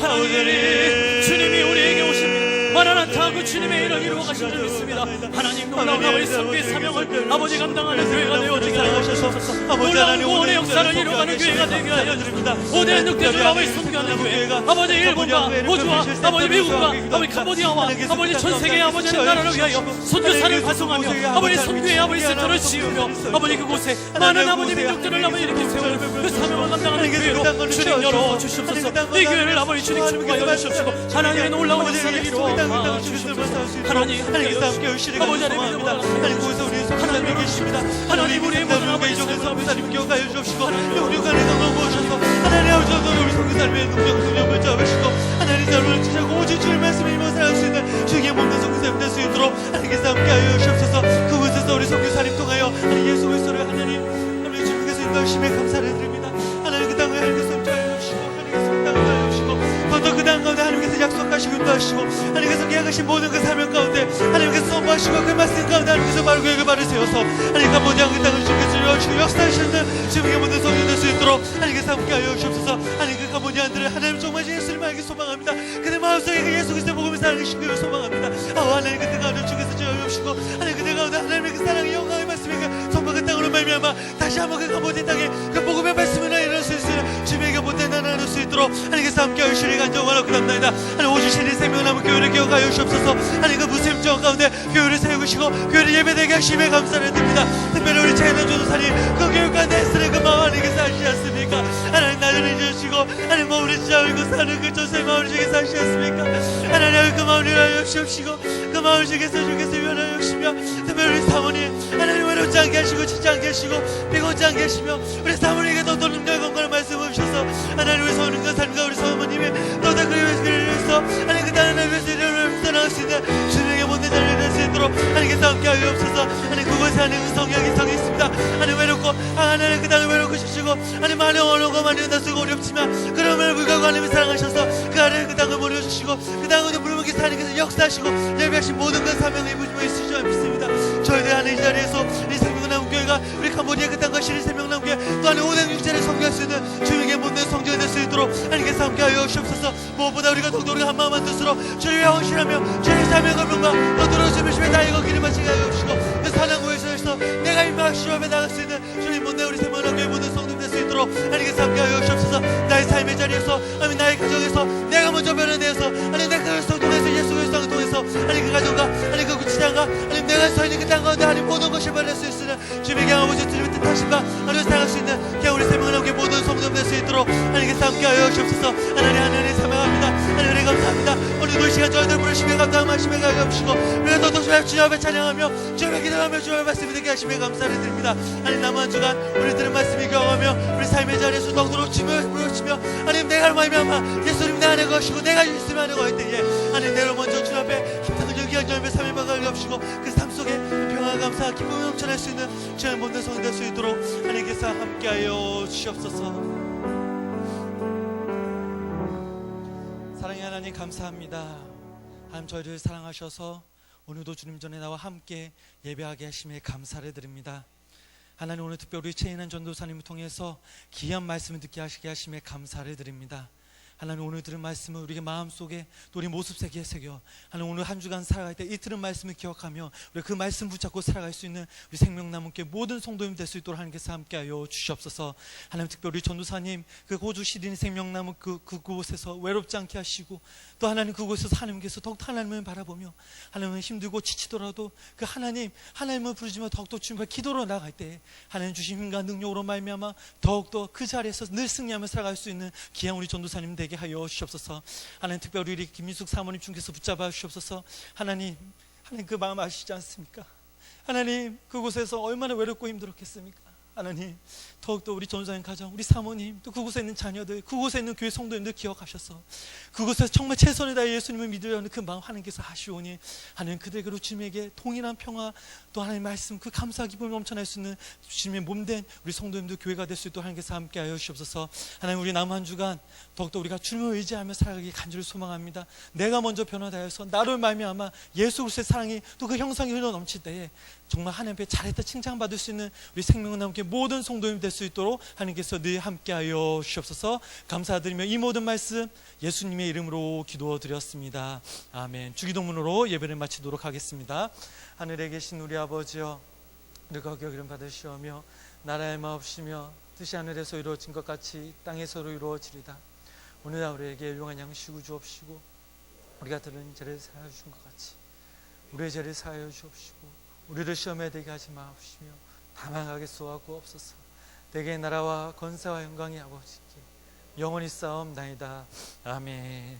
하나님, 주님이 우리에게 오십니다. 마라나타, 그 주님의 일을 이루어 가신 줄 믿습니다. 하나님, 놀라운 아버지 선교의 사명을 아버지 감당하는 교회가 되어지게 하여 주옵소서. 놀라운 구원의 역사를 이루어가는 교회가 되게 하여 주십니다. 5대양 6대주 아버지 선교하는 교회, 아버지 일본과 호주와 아버지 미국과 아버지 캄보디아와 아버지 전세계의 아버지 나라를 위하여 선교사를 발송하며 아버지 선교의 아버지 센터를 지으며 아버지 그곳에 많은 아버지 민족들을 아버지 이렇게 세우는 그 사명을 감당하는 교회로 주님 열어 주시옵소서. 이 교회를 아버지 주님 축복하여 주시옵시고 하나님의 놀라운 역사를 이루어 하나님, 하나님께서 함께 의시를 소망합니다. 하나님, 거기서 우리 성사님이 계십니다. 하나님, 우리의 모든 아버지 종의 성사님 기억하여 주옵시고 우리 간에 너무 모셔서 하나님 아버지 우리 성사님의 능력을 잡으시고 하나님 삶을 지자고 오직 주의 말씀을 입어 살아갈 수 있는 주의 몸된 성사님 될 수 있도록 하나님께서 함께 하여 주옵소서. 그곳에서 우리 성교사님 통하여 하나님 예수 그리스도를 하나님 주님께서 인도하심에 감사를 드립니다. 하나님, 그 땅을 하나님께서 함께하여 주시고 하나님께서 그 땅을 하여 주시고 또 그 땅 가운데 하나님께서 약속하시고 인도하시고 하나님께서 계약하신 모든 그 사명 가운데 하나님께서 선포하시고 그 말씀 가운데 하나님께서 바로 그 발을 세워서 하나님 캄보디아 그 땅을 주님께서 이루어주시고 역사하시는 주님의 모든 성령 될 수 있도록 하나님께서 함께하여 주옵소서. 하나님, 그 캄보디아인들을 하나님 정말 예수를 알기 소망합니다. 그들 마음속에 그 예수 그리스도의 복음을 살아계신 것을 소망합니다. 하나님, 그때 가운데 주께서 주옵시고 하나님 그때 가운데 하나님의 그 사랑의 영광의 말씀의 그 선포 그 땅으로 말미암아 다시 한번 그 캄보디아 땅에 그 복음의 말씀을 일어날 수 있으며 주님에게 못된 나라를 수 있도록 하나님께서 함께하여 주시리 간절하고 그럽나이다. 하나님, 오주시니 생명나무 교회를 기억하여 주옵소서. 하나님, 그 무슬림 정 가운데 교회를 세우시고 교회를 예배되게 하심에 감사를 드립니다. 특별히 우리 차이나 조도사님 그 교육과 내스를 그 마음 하나님께서 하시지 않습니까? 하나님, 나를 잊으시고 하나님 마음을 지자고 사는 그 전사의 마음을 주께서 하시지 않습니까? 하나님, 그 마음을 위하여 주옵시고 그 마음을 주께서 위하여 주시며 특별히 우리 사모님 하나님 외롭지 않게 하시고 지지 않게 하시고 비곤지 않게 하시며 우리 사모님에게 더 능력의 건강을 말씀해 주셔서 하나님, 우리 서는그 삶과 우리 사모님의 너다 그리스도를 위해서 하나님 그 땅을 위해서 일어날 수 있는 주님에게 못된 자를 위해서 있도록 하나님께서 함께하여 주옵소서. 하나님 그곳에 하나님 은성이 성이 있습니다. 하나님 외롭고 하나님 그 땅을 외롭고 주시고 하나님 많이 어려고 많이 나서고 어렵지만 그럼에도 불구하고 하나님을 사랑하셔서 그 아래 그 땅을 모려주시고 그 땅을 부르면서 하나님께서 역사하시고 예배하신 모든 그 사명을 입으시며 있으실 줄 믿습니다. 저희들 하나님 이 자리에서 이 생명나무교회가 우리 캄보디아 그 땅과 시리 생명나무교회 또 하나님 5대 6자를 섬겨할 수 있는 주님에게 묻는 성전이 될 수 있도록 하나님께서 함께하여 주옵소서. 무엇보다 우리가 더욱더 우리가 한마음 한 뜻으로 주를 위해 헌신하며 주의 삶의 검명과 너더러 주님의 나의 거기를 마치게 하여 주시고 그 사랑구에서 내가 임하시오 앞에 나갈 수 있는 주님 못내 우리 생명나무교회 모든 성도님 될 수 있도록 하나님께서 함께하여 주옵소서. 나의 삶의 자리에서 아니 나의 가정에서 내가 먼저 변화되어서 아니 내 가정을 통해서 예수 그리스도를 통해서 아니 그 가정과 아니 그 구치장과 아니 내가 서 있는 그 땅 가운데 아니 모든 것을 변할 수 있으는 주님의 아버지 주님의 뜻하심과 아니 살아갈 수 있는 그냥 우리 생명나무교회 모든 성도님 될 수 있도록 하나님께서 함께하여 주옵소서. 하나님 사랑합니다. 하나님 은혜 감사합니다. 오늘도 이 시간 저희들 부르시며 감사하시며 가시고 우리가 더더 주님 앞에 찬양하며 주님의 기도하며 주님의 말씀을 듣게 하시며 감사를 드립니다. 하나님 남은 한 주간 우리 들은 말씀이 경험하며 우리 삶의 자리에서 더욱더 주님을 부르시며 하나님 내가 말미암아 예수님 내 안에 거시고 내가 예수님 안에 거할 때에 하나님 내가 먼저 주님 앞에 합당을 열기한 주님의 삶을 막아가게 하시고 그 삶 속에 평화 감사 기쁨이 넘쳐날 수 있는 주님의 모든 성이 될 수 있도록 하나님께서 함께하여 주시옵소서. 사랑의 하나님 감사합니다. 하나님 저희를 사랑하셔서 오늘도 주님 전에 나와 함께 예배하게 하심에 감사를 드립니다. 하나님 오늘 특별히 최인한 전도사님을 통해서 귀한 말씀을 듣게 하시게 하심에 감사를 드립니다. 하나님 오늘 들은 말씀을 우리의 마음속에 또 우리 모습세계에 새겨 하나님 오늘 한 주간 살아갈 때 이 들은 말씀을 기억하며 우리 그 말씀 붙잡고 살아갈 수 있는 우리 생명나무께 모든 성도님 될 수 있도록 하나님께서 함께하여 주시옵소서. 하나님 특별히 전도사님 그 호주 시드니 생명나무 그곳에서 외롭지 않게 하시고 또 하나님 그곳에서 하나님께서 더욱 하나님을 바라보며 하나님은 힘들고 지치더라도 그 하나님을 부르지며 더욱더 주님과 기도로 나갈 때 하나님 주신 힘과 능력으로 말미암아 더욱더 그 자리에서 늘 승리하며 살아갈 수 있는 귀한 우리 전도사님 되게 하여 주시옵소서. 하나님 특별히 우리 김민숙 사모님 중께서 붙잡아 주시옵소서. 하나님 그 마음 아시지 않습니까? 하나님 그곳에서 얼마나 외롭고 힘들었겠습니까? 하나님 더욱더 우리 전도사님 가정 우리 사모님 또 그곳에 있는 자녀들 그곳에 있는 교회 성도님들 기억하셔서 그곳에서 정말 최선을 다해 예수님을 믿으려는 그 마음 하나님께서 하시오니 하나님 그들에게로 주님에게 동일한 평화 또 하나님 말씀 그 감사 기쁨이 넘쳐날 수 있는 주님의 몸된 우리 성도님들 교회가 될 수 있도록 하나님께서 함께하여 주시옵소서. 하나님 우리 남은 한 주간 더욱더 우리가 주님을 의지하며 살아가기 간절히 소망합니다. 내가 먼저 변화되어서 나를 말미암아 예수 그리스도의 사랑이 또 그 형상이 흘러 넘칠 때에 정말 하나님 앞에 잘했다 칭찬받을 수 있는 우리 생명나무교회 모든 성도님 될 수 있도록 하나님께서 늘 함께하여 주시옵소서. 감사드리며 이 모든 말씀 예수님의 이름으로 기도드렸습니다. 아멘. 주기도문으로 예배를 마치도록 하겠습니다. 하늘에 계신 우리 아버지여 누가 기름 받으시오며 나라의 마옵시며 뜻이 하늘에서 이루어진 것 같이 땅에서로 이루어지리다. 오늘 우리에게 일용한 양식을 주옵시고 우리가 들은 죄를 사하여 주신 것 같이 우리의 죄를 사하여 주옵시고 우리를 시험에 들게 하지 마옵시며 다만 하게 쏘하고 없소서. 내게 나라와 권세와 영광이 아버지께 영원히 싸움나이다. 아멘.